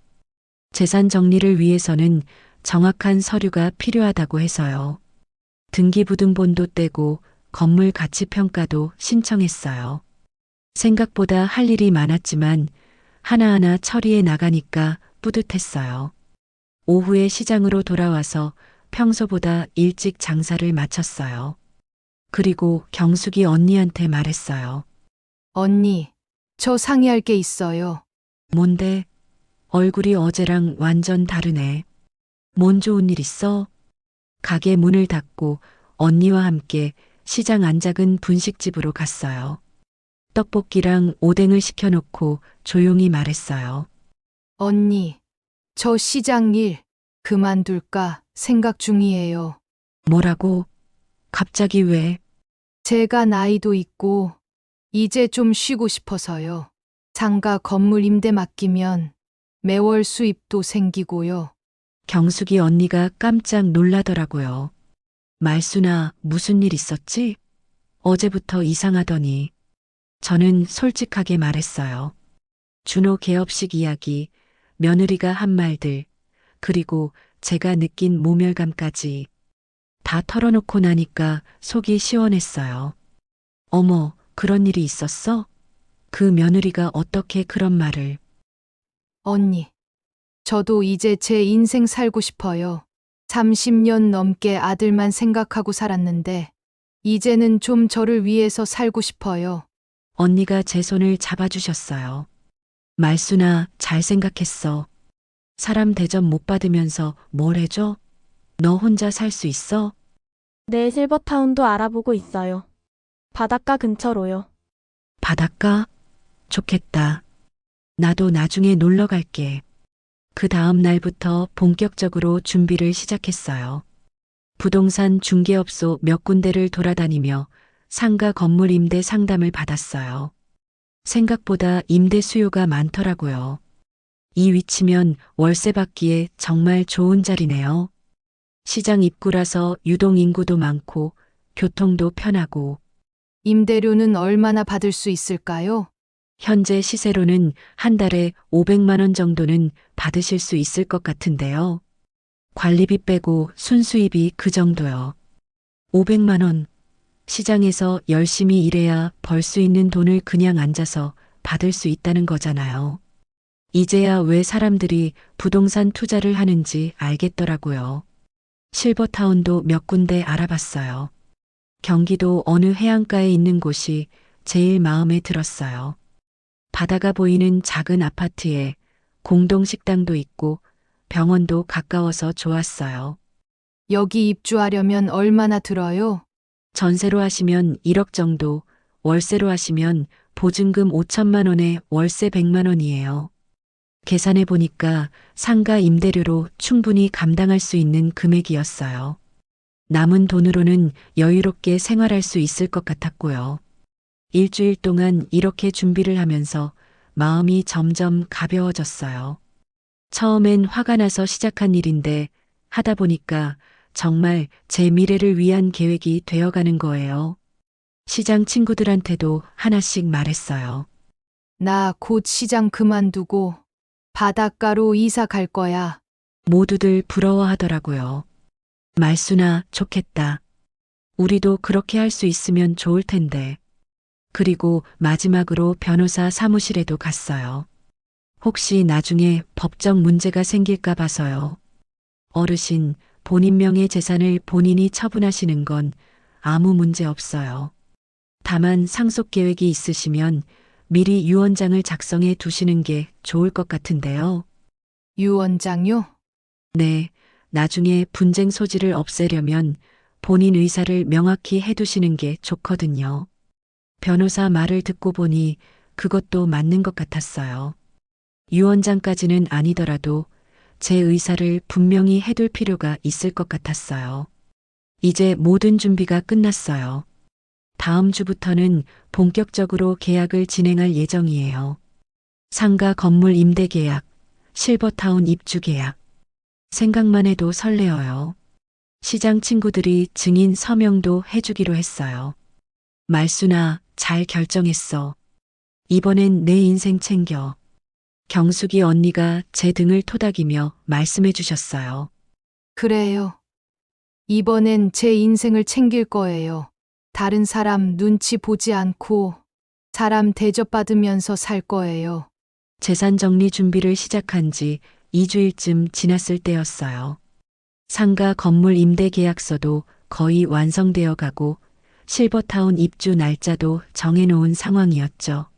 재산 정리를 위해서는 정확한 서류가 필요하다고 해서요. 등기부등본도 떼고 건물 가치 평가도 신청했어요. 생각보다 할 일이 많았지만 하나하나 처리해 나가니까 뿌듯했어요. 오후에 시장으로 돌아와서 평소보다 일찍 장사를 마쳤어요. 그리고 경숙이 언니한테 말했어요. 언니, 저 상의할 게 있어요. 뭔데? 얼굴이 어제랑 완전 다르네. 뭔 좋은 일 있어? 가게 문을 닫고 언니와 함께 시장 안 작은 분식집으로 갔어요. 떡볶이랑 오뎅을 시켜놓고 조용히 말했어요. 언니, 저 시장 일 그만둘까 생각 중이에요. 뭐라고? 갑자기 왜? 제가 나이도 있고 이제 좀 쉬고 싶어서요. 상가 건물 임대 맡기면 매월 수입도 생기고요. 경숙이 언니가 깜짝 놀라더라고요. 말순아, 무슨 일 있었지? 어제부터 이상하더니. 저는 솔직하게 말했어요. 준호 개업식 이야기, 며느리가 한 말들, 그리고 제가 느낀 모멸감까지 다 털어놓고 나니까 속이 시원했어요. 어머, 그런 일이 있었어? 그 며느리가 어떻게 그런 말을. 언니, 저도 이제 제 인생 살고 싶어요. 30년 넘게 아들만 생각하고 살았는데, 이제는 좀 저를 위해서 살고 싶어요. 언니가 제 손을 잡아주셨어요. 말순아, 잘 생각했어. 사람 대접 못 받으면서 뭘 해줘? 너 혼자 살 수 있어? 네, 실버타운도 알아보고 있어요. 바닷가 근처로요. 바닷가? 좋겠다. 나도 나중에 놀러 갈게. 그 다음 날부터 본격적으로 준비를 시작했어요. 부동산 중개업소 몇 군데를 돌아다니며 상가 건물 임대 상담을 받았어요. 생각보다 임대 수요가 많더라고요. 이 위치면 월세 받기에 정말 좋은 자리네요. 시장 입구라서 유동 인구도 많고 교통도 편하고 임대료는 얼마나 받을 수 있을까요? 현재 시세로는 한 달에 500만 원 정도는 받으실 수 있을 것 같은데요. 관리비 빼고 순수입이 그 정도요. 500만 원. 시장에서 열심히 일해야 벌 수 있는 돈을 그냥 앉아서 받을 수 있다는 거잖아요. 이제야 왜 사람들이 부동산 투자를 하는지 알겠더라고요. 실버타운도 몇 군데 알아봤어요. 경기도 어느 해안가에 있는 곳이 제일 마음에 들었어요. 바다가 보이는 작은 아파트에 공동 식당도 있고 병원도 가까워서 좋았어요. 여기 입주하려면 얼마나 들어요? 전세로 하시면 1억 정도, 월세로 하시면 보증금 5천만 원에 월세 100만 원이에요. 계산해 보니까 상가 임대료로 충분히 감당할 수 있는 금액이었어요. 남은 돈으로는 여유롭게 생활할 수 있을 것 같았고요. 일주일 동안 이렇게 준비를 하면서 마음이 점점 가벼워졌어요. 처음엔 화가 나서 시작한 일인데 하다 보니까 정말 제 미래를 위한 계획이 되어가는 거예요. 시장 친구들한테도 하나씩 말했어요. 나 곧 시장 그만두고 바닷가로 이사 갈 거야. 모두들 부러워하더라고요. 말순아, 좋겠다. 우리도 그렇게 할 수 있으면 좋을 텐데. 그리고 마지막으로 변호사 사무실에도 갔어요. 혹시 나중에 법적 문제가 생길까 봐서요. 어르신, 본인 명의 재산을 본인이 처분하시는 건 아무 문제 없어요. 다만 상속 계획이 있으시면 미리 유언장을 작성해 두시는 게 좋을 것 같은데요. 유언장요? 네, 나중에 분쟁 소지를 없애려면 본인 의사를 명확히 해두시는 게 좋거든요. 변호사 말을 듣고 보니 그것도 맞는 것 같았어요. 유언장까지는 아니더라도 제 의사를 분명히 해둘 필요가 있을 것 같았어요. 이제 모든 준비가 끝났어요. 다음 주부터는 본격적으로 계약을 진행할 예정이에요. 상가 건물 임대 계약, 실버타운 입주 계약. 생각만 해도 설레어요. 시장 친구들이 증인 서명도 해주기로 했어요. 말순아, 잘 결정했어. 이번엔 내 인생 챙겨. 경숙이 언니가 제 등을 토닥이며 말씀해 주셨어요. 그래요. 이번엔 제 인생을 챙길 거예요. 다른 사람 눈치 보지 않고 사람 대접받으면서 살 거예요. 재산 정리 준비를 시작한 지 2주일쯤 지났을 때였어요. 상가 건물 임대 계약서도 거의 완성되어 가고 실버타운 입주 날짜도 정해놓은 상황이었죠.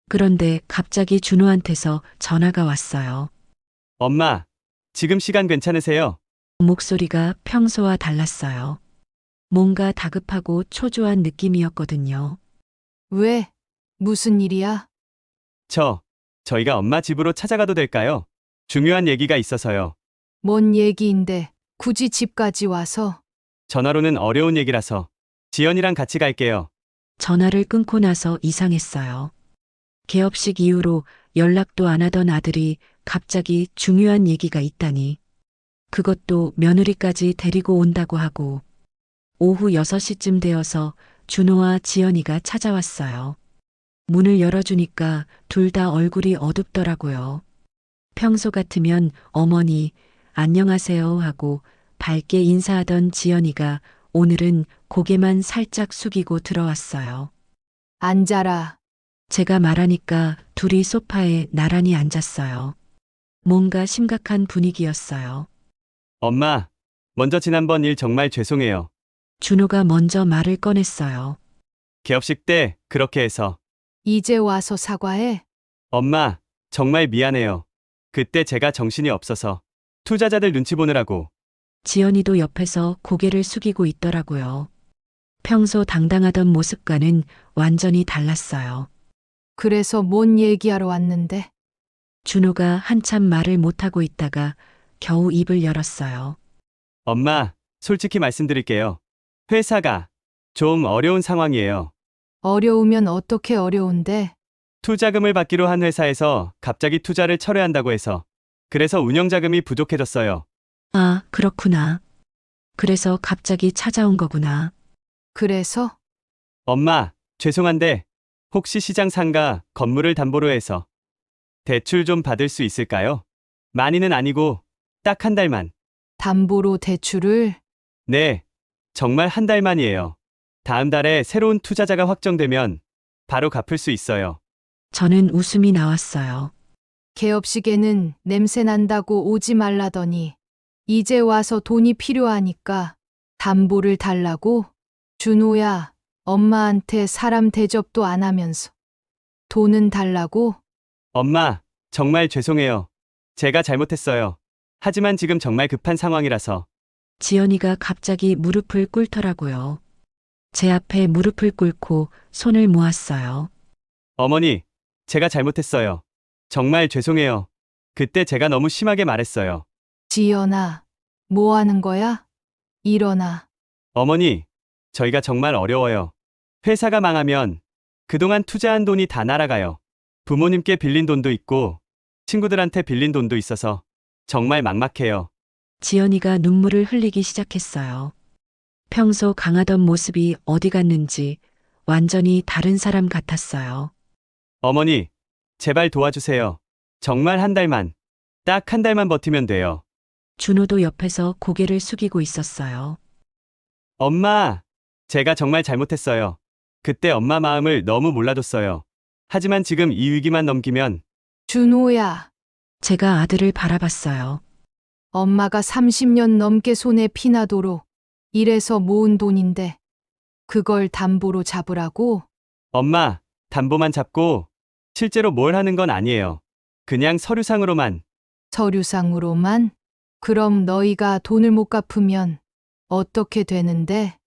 그런데 갑자기 준호한테서 전화가 왔어요. 엄마, 지금 시간 괜찮으세요? 목소리가 평소와 달랐어요. 뭔가 다급하고 초조한 느낌이었거든요. 왜? 무슨 일이야? 저희가 엄마 집으로 찾아가도 될까요? 중요한 얘기가 있어서요. 뭔 얘기인데 굳이 집까지 와서? 전화로는 어려운 얘기라서 지연이랑 같이 갈게요. 전화를 끊고 나서 이상했어요. 개업식 이후로 연락도 안 하던 아들이 갑자기 중요한 얘기가 있다니. 그것도 며느리까지 데리고 온다고 하고. 오후 6시쯤 되어서 준호와 지연이가 찾아왔어요. 문을 열어주니까 둘 다 얼굴이 어둡더라고요. 평소 같으면 어머니, 안녕하세요 하고 밝게 인사하던 지연이가 오늘은 고개만 살짝 숙이고 들어왔어요. 앉아라. 제가 말하니까 둘이 소파에 나란히 앉았어요. 뭔가 심각한 분위기였어요. 엄마, 먼저 지난번 일 정말 죄송해요. 준호가 먼저 말을 꺼냈어요. 개업식 때 그렇게 해서. 이제 와서 사과해. 엄마, 정말 미안해요. 그때 제가 정신이 없어서 투자자들 눈치 보느라고. 지연이도 옆에서 고개를 숙이고 있더라고요. 평소 당당하던 모습과는 완전히 달랐어요. 그래서 뭔 얘기하러 왔는데? 준호가 한참 말을 못하고 있다가 겨우 입을 열었어요. 엄마, 솔직히 말씀드릴게요. 회사가 좀 어려운 상황이에요. 어려우면 어떻게 어려운데? 투자금을 받기로 한 회사에서 갑자기 투자를 철회한다고 해서. 그래서 운영자금이 부족해졌어요. 아, 그렇구나. 그래서 갑자기 찾아온 거구나. 그래서? 엄마, 죄송한데 혹시 시장 상가 건물을 담보로 해서 대출 좀 받을 수 있을까요? 많이는 아니고 딱 한 달만. 담보로 대출을? 네, 정말 한 달만이에요. 다음 달에 새로운 투자자가 확정되면 바로 갚을 수 있어요. 저는 웃음이 나왔어요. 개업식에는 냄새 난다고 오지 말라더니 이제 와서 돈이 필요하니까 담보를 달라고? 준호야, 엄마한테 사람 대접도 안 하면서 돈은 달라고? 엄마, 정말 죄송해요. 제가 잘못했어요. 하지만 지금 정말 급한 상황이라서. 지연이가 갑자기 무릎을 꿇더라고요. 제 앞에 무릎을 꿇고 손을 모았어요. 어머니, 제가 잘못했어요. 정말 죄송해요. 그때 제가 너무 심하게 말했어요. 지연아, 뭐 하는 거야? 일어나. 어머니, 저희가 정말 어려워요. 회사가 망하면 그동안 투자한 돈이 다 날아가요. 부모님께 빌린 돈도 있고 친구들한테 빌린 돈도 있어서 정말 막막해요. 지연이가 눈물을 흘리기 시작했어요. 평소 강하던 모습이 어디 갔는지 완전히 다른 사람 같았어요. 어머니, 제발 도와주세요. 정말 한 달만, 딱 한 달만 버티면 돼요. 준호도 옆에서 고개를 숙이고 있었어요. 엄마, 제가 정말 잘못했어요. 그때 엄마 마음을 너무 몰라줬어요. 하지만 지금 이 위기만 넘기면 준호야, 제가 아들을 바라봤어요. 엄마가 30년 넘게 손에 피나도록 일해서 모은 돈인데 그걸 담보로 잡으라고? 엄마, 담보만 잡고 실제로 뭘 하는 건 아니에요. 그냥 서류상으로만. 서류상으로만? 그럼 너희가 돈을 못 갚으면 어떻게 되는데?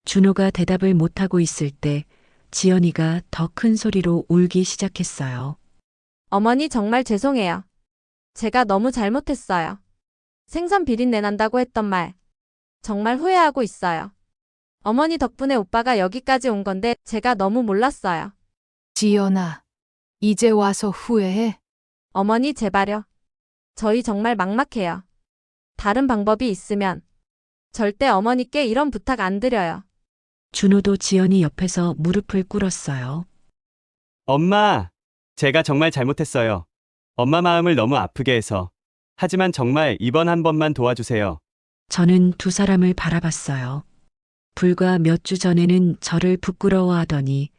준호가 대답을 못하고 있을 때 지연이가 더 큰 소리로 울기 시작했어요. 어머니 정말 죄송해요. 제가 너무 잘못했어요. 생선 비린내 난다고 했던 말 정말 후회하고 있어요. 어머니 덕분에 오빠가 여기까지 온 건데 제가 너무 몰랐어요. 지연아, 이제 와서 후회해? 어머니 제발요. 저희 정말 막막해요. 다른 방법이 있으면 절대 어머니께 이런 부탁 안 드려요. 준호도 지연이 옆에서 무릎을 꿇었어요. 엄마, 제가 정말 잘못했어요. 엄마 마음을 너무 아프게 해서. 하지만 정말 이번 한 번만 도와주세요. 저는 두 사람을 바라봤어요. 불과 몇 주 전에는 저를 부끄러워하더니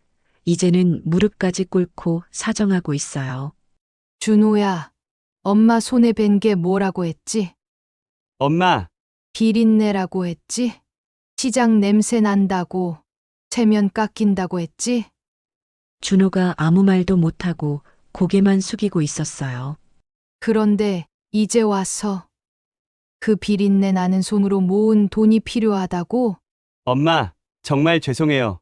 이제는 무릎까지 꿇고 사정하고 있어요. 준호야, 엄마 손에 밴 게 뭐라고 했지? 엄마, 비린내라고 했지? 시장 냄새 난다고, 체면 깎인다고 했지? 준호가 아무 말도 못하고 고개만 숙이고 있었어요. 그런데 이제 와서 그 비린내 나는 손으로 모은 돈이 필요하다고? 엄마, 정말 죄송해요.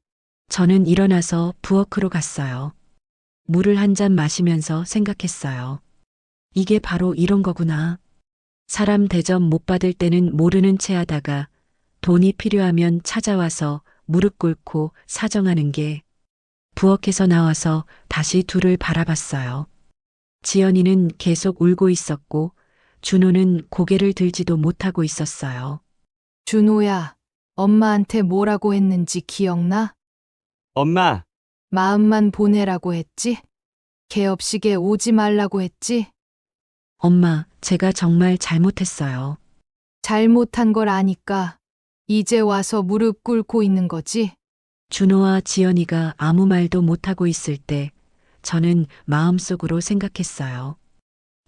저는 일어나서 부엌으로 갔어요. 물을 한 잔 마시면서 생각했어요. 이게 바로 이런 거구나. 사람 대접 못 받을 때는 모르는 체 하다가 돈이 필요하면 찾아와서 무릎 꿇고 사정하는 게. 부엌에서 나와서 다시 둘을 바라봤어요. 지연이는 계속 울고 있었고 준호는 고개를 들지도 못하고 있었어요. 준호야, 엄마한테 뭐라고 했는지 기억나? 엄마, 마음만 보내라고 했지? 개업식에 오지 말라고 했지? 엄마, 제가 정말 잘못했어요. 잘못한 걸 아니까 이제 와서 무릎 꿇고 있는 거지? 준호와 지연이가 아무 말도 못하고 있을 때 저는 마음속으로 생각했어요.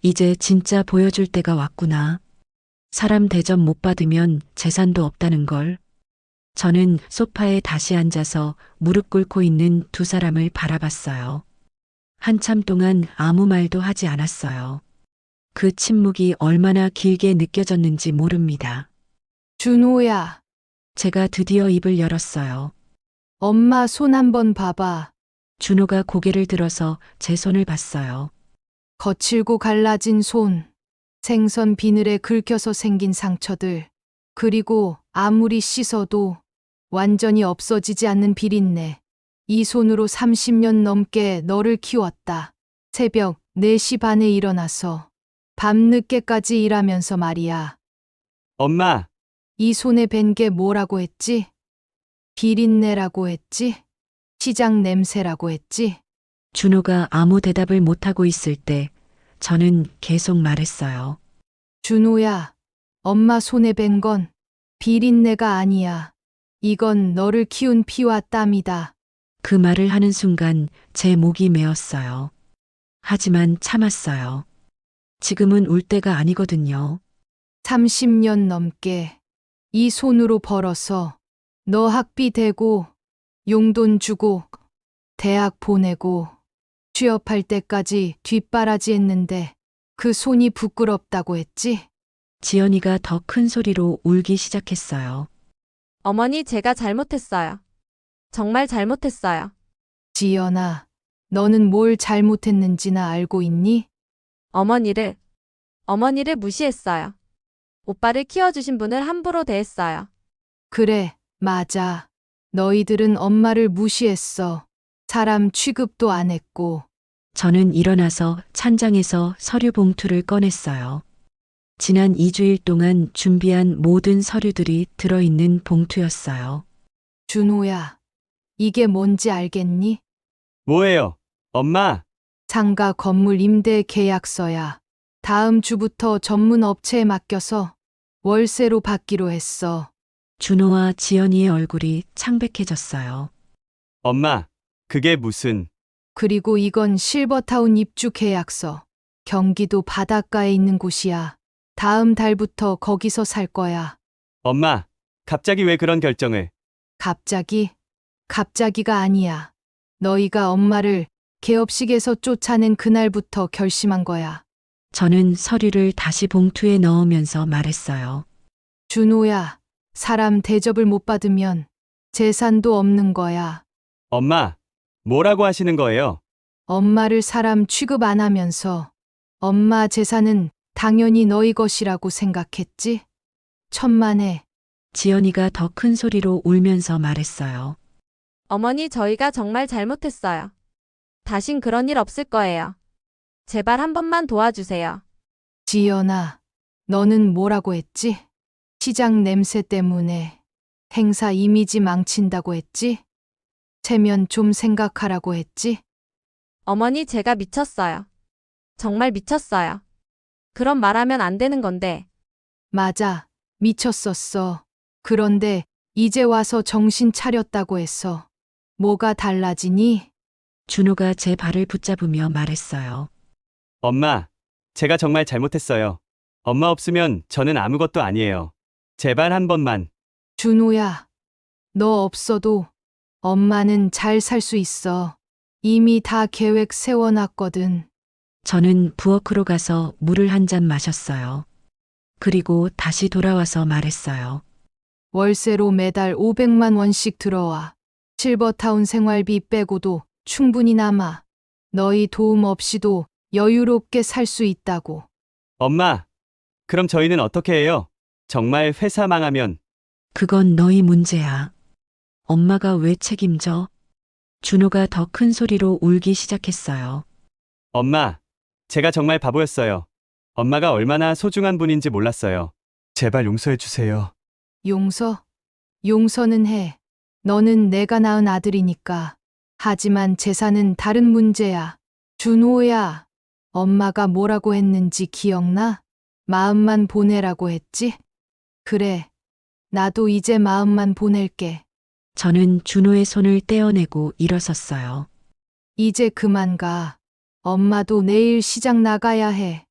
이제 진짜 보여줄 때가 왔구나. 사람 대접 못 받으면 재산도 없다는 걸. 저는 소파에 다시 앉아서 무릎 꿇고 있는 두 사람을 바라봤어요. 한참 동안 아무 말도 하지 않았어요. 그 침묵이 얼마나 길게 느껴졌는지 모릅니다. 준호야, 제가 드디어 입을 열었어요. 엄마 손 한번 봐봐. 준호가 고개를 들어서 제 손을 봤어요. 거칠고 갈라진 손, 생선 비늘에 긁혀서 생긴 상처들, 그리고 아무리 씻어도 완전히 없어지지 않는 비린내. 이 손으로 30년 넘게 너를 키웠다. 새벽 4시 반에 일어나서 밤늦게까지 일하면서 말이야. 엄마, 이 손에 밴 게 뭐라고 했지? 비린내라고 했지? 시장 냄새라고 했지? 준호가 아무 대답을 못하고 있을 때 저는 계속 말했어요. 준호야, 엄마 손에 밴 건 비린내가 아니야. 이건 너를 키운 피와 땀이다. 그 말을 하는 순간 제 목이 메었어요. 하지만 참았어요. 지금은 울 때가 아니거든요. 30년 넘게 이 손으로 벌어서 너 학비 대고 용돈 주고 대학 보내고 취업할 때까지 뒷바라지 했는데 그 손이 부끄럽다고 했지? 지연이가 더 큰 소리로 울기 시작했어요. 어머니, 제가 잘못했어요. 정말 잘못했어요. 지연아, 너는 뭘 잘못했는지나 알고 있니? 어머니를 무시했어요. 오빠를 키워주신 분을 함부로 대했어요. 그래, 맞아. 너희들은 엄마를 무시했어. 사람 취급도 안 했고. 저는 일어나서 찬장에서 서류 봉투를 꺼냈어요. 지난 2주일 동안 준비한 모든 서류들이 들어있는 봉투였어요. 준호야, 이게 뭔지 알겠니? 뭐예요? 엄마, 상가 건물 임대 계약서야. 다음 주부터 전문 업체에 맡겨서 월세로 받기로 했어. 준호와 지연이의 얼굴이 창백해졌어요. 엄마, 그게 무슨, 그리고 이건 실버타운 입주 계약서. 경기도 바닷가에 있는 곳이야. 다음 달부터 거기서 살 거야. 엄마, 갑자기 왜 그런 결정을, 갑자기가 아니야. 너희가 엄마를 개업식에서 쫓아낸 그날부터 결심한 거야. 저는 서류를 다시 봉투에 넣으면서 말했어요. 준호야, 사람 대접을 못 받으면 재산도 없는 거야. 엄마, 뭐라고 하시는 거예요? 엄마를 사람 취급 안 하면서 엄마 재산은 당연히 너희 것이라고 생각했지? 천만에. 지연이가 더 큰 소리로 울면서 말했어요. 어머니, 저희가 정말 잘못했어요. 다신 그런 일 없을 거예요. 제발 한 번만 도와주세요. 지연아, 너는 뭐라고 했지? 시장 냄새 때문에 행사 이미지 망친다고 했지? 체면 좀 생각하라고 했지? 어머니, 제가 미쳤어요. 정말 미쳤어요. 그런 말하면 안 되는 건데. 맞아, 미쳤었어. 그런데 이제 와서 정신 차렸다고 했어. 뭐가 달라지니? 준호가 제 발을 붙잡으며 말했어요. 엄마, 제가 정말 잘못했어요. 엄마 없으면 저는 아무것도 아니에요. 제발 한 번만. 준호야, 너 없어도 엄마는 잘 살 수 있어. 이미 다 계획 세워놨거든. 저는 부엌으로 가서 물을 한 잔 마셨어요. 그리고 다시 돌아와서 말했어요. 월세로 매달 500만 원씩 들어와. 실버타운 생활비 빼고도 충분히 남아. 너희 도움 없이도 여유롭게 살 수 있다고. 엄마, 그럼 저희는 어떻게 해요? 정말 회사 망하면, 그건 너희 문제야. 엄마가 왜 책임져? 준호가 더 큰 소리로 울기 시작했어요. 엄마, 제가 정말 바보였어요. 엄마가 얼마나 소중한 분인지 몰랐어요. 제발 용서해 주세요. 용서? 용서는 해. 너는 내가 낳은 아들이니까. 하지만 재산은 다른 문제야. 준호야, 엄마가 뭐라고 했는지 기억나? 마음만 보내라고 했지? 그래, 나도 이제 마음만 보낼게. 저는 준호의 손을 떼어내고 일어섰어요. 이제 그만 가. 엄마도 내일 시장 나가야 해.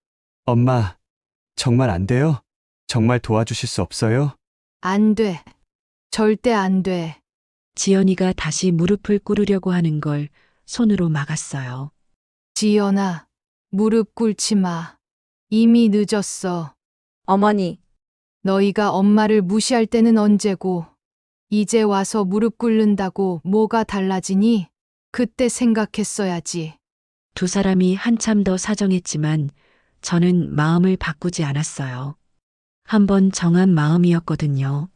엄마, 정말 안 돼요? 정말 도와주실 수 없어요? 안 돼. 절대 안 돼. 지연이가 다시 무릎을 꿇으려고 하는 걸 손으로 막았어요. 지연아, 무릎 꿇지 마. 이미 늦었어. 어머니, 너희가 엄마를 무시할 때는 언제고, 이제 와서 무릎 꿇는다고 뭐가 달라지니? 그때 생각했어야지. 두 사람이 한참 더 사정했지만 저는 마음을 바꾸지 않았어요. 한번 정한 마음이었거든요.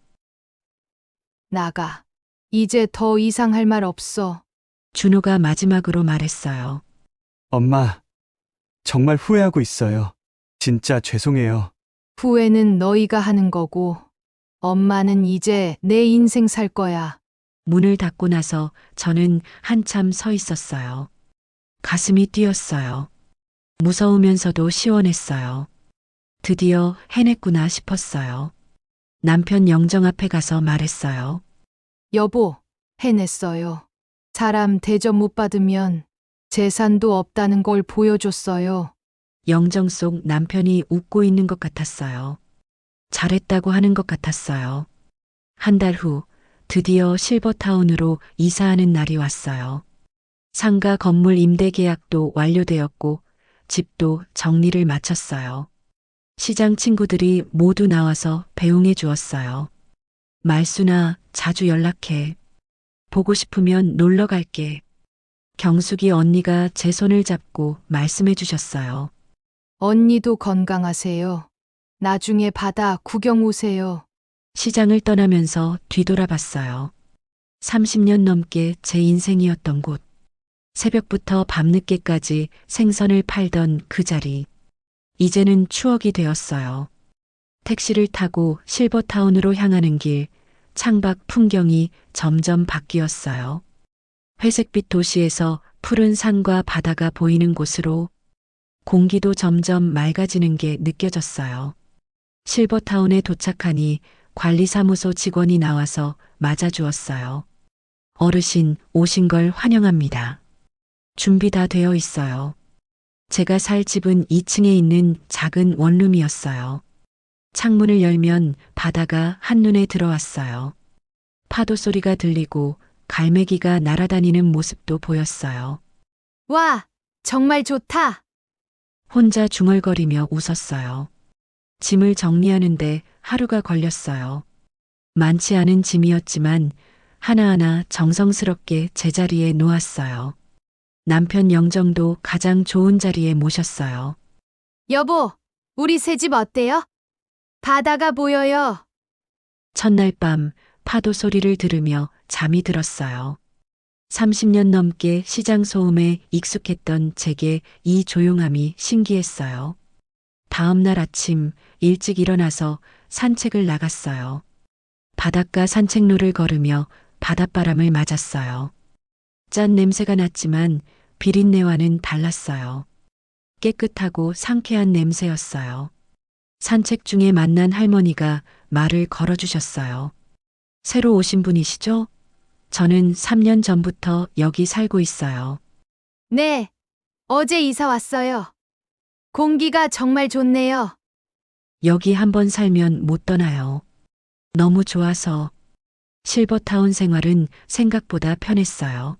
나가. 이제 더 이상 할 말 없어. 준호가 마지막으로 말했어요. 엄마, 정말 후회하고 있어요. 진짜 죄송해요. 후회는 너희가 하는 거고, 엄마는 이제 내 인생 살 거야. 문을 닫고 나서 저는 한참 서 있었어요. 가슴이 뛰었어요. 무서우면서도 시원했어요. 드디어 해냈구나 싶었어요. 남편 영정 앞에 가서 말했어요. 여보, 해냈어요. 사람 대접 못 받으면 재산도 없다는 걸 보여줬어요. 영정 속 남편이 웃고 있는 것 같았어요. 잘했다고 하는 것 같았어요. 한 달 후 드디어 실버타운으로 이사하는 날이 왔어요. 상가 건물 임대 계약도 완료되었고 집도 정리를 마쳤어요. 시장 친구들이 모두 나와서 배웅해 주었어요. 말순아, 자주 연락해. 보고 싶으면 놀러 갈게. 경숙이 언니가 제 손을 잡고 말씀해 주셨어요. 언니도 건강하세요. 나중에 바다 구경 오세요. 시장을 떠나면서 뒤돌아봤어요. 30년 넘게 제 인생이었던 곳. 새벽부터 밤늦게까지 생선을 팔던 그 자리. 이제는 추억이 되었어요. 택시를 타고 실버타운으로 향하는 길, 창밖 풍경이 점점 바뀌었어요. 회색빛 도시에서 푸른 산과 바다가 보이는 곳으로 공기도 점점 맑아지는 게 느껴졌어요. 실버타운에 도착하니 관리사무소 직원이 나와서 맞아주었어요. 어르신 오신 걸 환영합니다. 준비 다 되어 있어요. 제가 살 집은 2층에 있는 작은 원룸이었어요. 창문을 열면 바다가 한눈에 들어왔어요. 파도 소리가 들리고 갈매기가 날아다니는 모습도 보였어요. 와, 정말 좋다. 혼자 중얼거리며 웃었어요. 짐을 정리하는데 하루가 걸렸어요. 많지 않은 짐이었지만 하나하나 정성스럽게 제자리에 놓았어요. 남편 영정도 가장 좋은 자리에 모셨어요. 여보, 우리 새 집 어때요? 바다가 보여요. 첫날 밤 파도 소리를 들으며 잠이 들었어요. 30년 넘게 시장 소음에 익숙했던 제게 이 조용함이 신기했어요. 다음 날 아침 일찍 일어나서 산책을 나갔어요. 바닷가 산책로를 걸으며 바닷바람을 맞았어요. 짠 냄새가 났지만 비린내와는 달랐어요. 깨끗하고 상쾌한 냄새였어요. 산책 중에 만난 할머니가 말을 걸어주셨어요. 새로 오신 분이시죠? 저는 3년 전부터 여기 살고 있어요. 네, 어제 이사 왔어요. 공기가 정말 좋네요. 여기 한번 살면 못 떠나요. 너무 좋아서. 실버타운 생활은 생각보다 편했어요.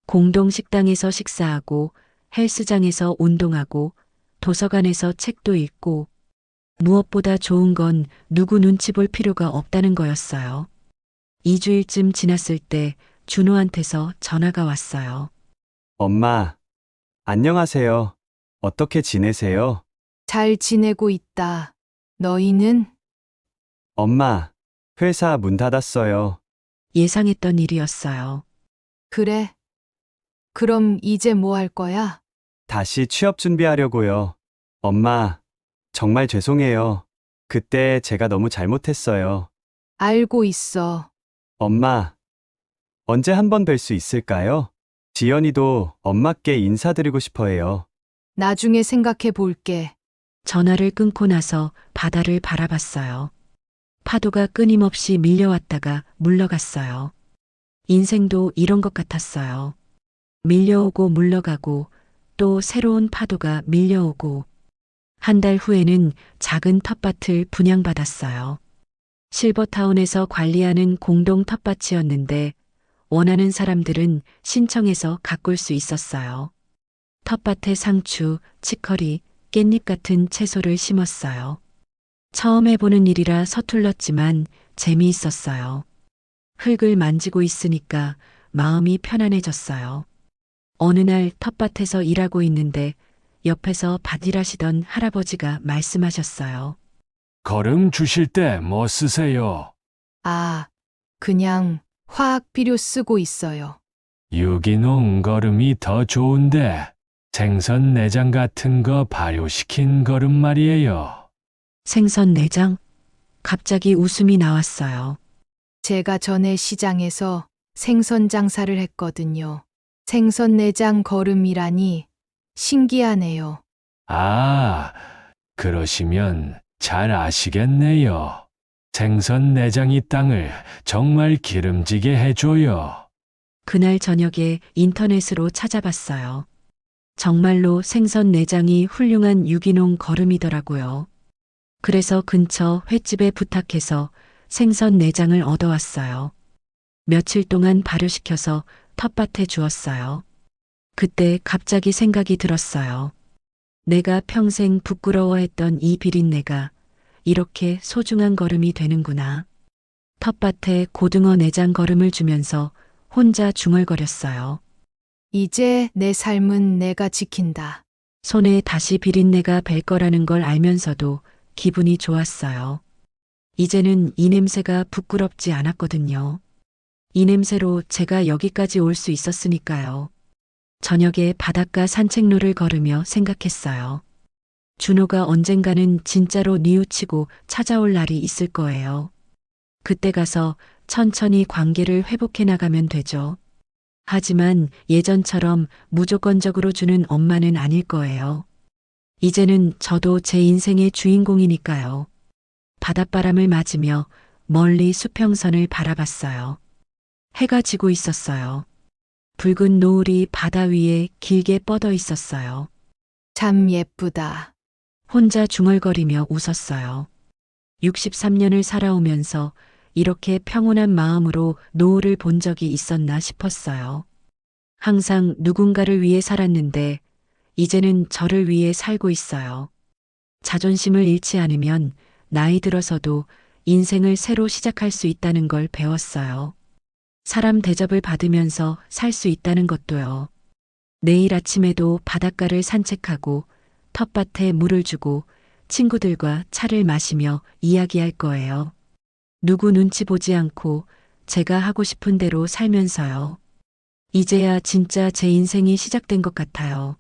공동 식당에서 식사하고 헬스장에서 운동하고 도서관에서 책도 읽고 무엇보다 좋은 건 누구 눈치 볼 필요가 없다는 거였어요. 2주일쯤 지났을 때 준호한테서 전화가 왔어요. 엄마, 안녕하세요. 어떻게 지내세요? 잘 지내고 있다. 너희는? 엄마, 회사 문 닫았어요. 예상했던 일이었어요. 그래. 그럼 이제 뭐 할 거야? 다시 취업 준비하려고요. 엄마, 정말 죄송해요. 그때 제가 너무 잘못했어요. 알고 있어. 엄마, 언제 한번 뵐 수 있을까요? 지연이도 엄마께 인사드리고 싶어 해요. 나중에 생각해 볼게. 전화를 끊고 나서 바다를 바라봤어요. 파도가 끊임없이 밀려왔다가 물러갔어요. 인생도 이런 것 같았어요. 밀려오고 물러가고 또 새로운 파도가 밀려오고 한 달 후에는 작은 텃밭을 분양받았어요. 실버타운에서 관리하는 공동 텃밭이었는데 원하는 사람들은 신청해서 가꿀 수 있었어요. 텃밭에 상추, 치커리, 깻잎 같은 채소를 심었어요. 처음 해보는 일이라 서툴렀지만 재미있었어요. 흙을 만지고 있으니까 마음이 편안해졌어요. 어느 날 텃밭에서 일하고 있는데 옆에서 밭일하시던 할아버지가 말씀하셨어요. 거름 주실 때 뭐 쓰세요? 아, 그냥 화학 비료 쓰고 있어요. 유기농 거름이 더 좋은데 생선 내장 같은 거 발효시킨 거름 말이에요. 생선 내장? 갑자기 웃음이 나왔어요. 제가 전에 시장에서 생선 장사를 했거든요. 생선 내장 거름이라니 신기하네요. 아, 그러시면 잘 아시겠네요. 생선 내장이 땅을 정말 기름지게 해줘요. 그날 저녁에 인터넷으로 찾아봤어요. 정말로 생선 내장이 훌륭한 유기농 거름이더라고요. 그래서 근처 횟집에 부탁해서 생선 내장을 얻어왔어요. 며칠 동안 발효시켜서 텃밭에 주었어요. 그때 갑자기 생각이 들었어요. 내가 평생 부끄러워했던 이 비린내가 이렇게 소중한 거름이 되는구나. 텃밭에 고등어 내장 거름을 주면서 혼자 중얼거렸어요. 이제 내 삶은 내가 지킨다. 손에 다시 비린내가 뵐 거라는 걸 알면서도 기분이 좋았어요. 이제는 이 냄새가 부끄럽지 않았거든요. 이 냄새로 제가 여기까지 올 수 있었으니까요. 저녁에 바닷가 산책로를 걸으며 생각했어요. 준호가 언젠가는 진짜로 뉘우치고 찾아올 날이 있을 거예요. 그때 가서 천천히 관계를 회복해 나가면 되죠. 하지만 예전처럼 무조건적으로 주는 엄마는 아닐 거예요. 이제는 저도 제 인생의 주인공이니까요. 바닷바람을 맞으며 멀리 수평선을 바라봤어요. 해가 지고 있었어요. 붉은 노을이 바다 위에 길게 뻗어 있었어요. 참 예쁘다. 혼자 중얼거리며 웃었어요. 63년을 살아오면서 이렇게 평온한 마음으로 노을을 본 적이 있었나 싶었어요. 항상 누군가를 위해 살았는데 이제는 저를 위해 살고 있어요. 자존심을 잃지 않으면 나이 들어서도 인생을 새로 시작할 수 있다는 걸 배웠어요. 사람 대접을 받으면서 살 수 있다는 것도요. 내일 아침에도 바닷가를 산책하고 텃밭에 물을 주고 친구들과 차를 마시며 이야기할 거예요. 누구 눈치 보지 않고 제가 하고 싶은 대로 살면서요. 이제야 진짜 제 인생이 시작된 것 같아요.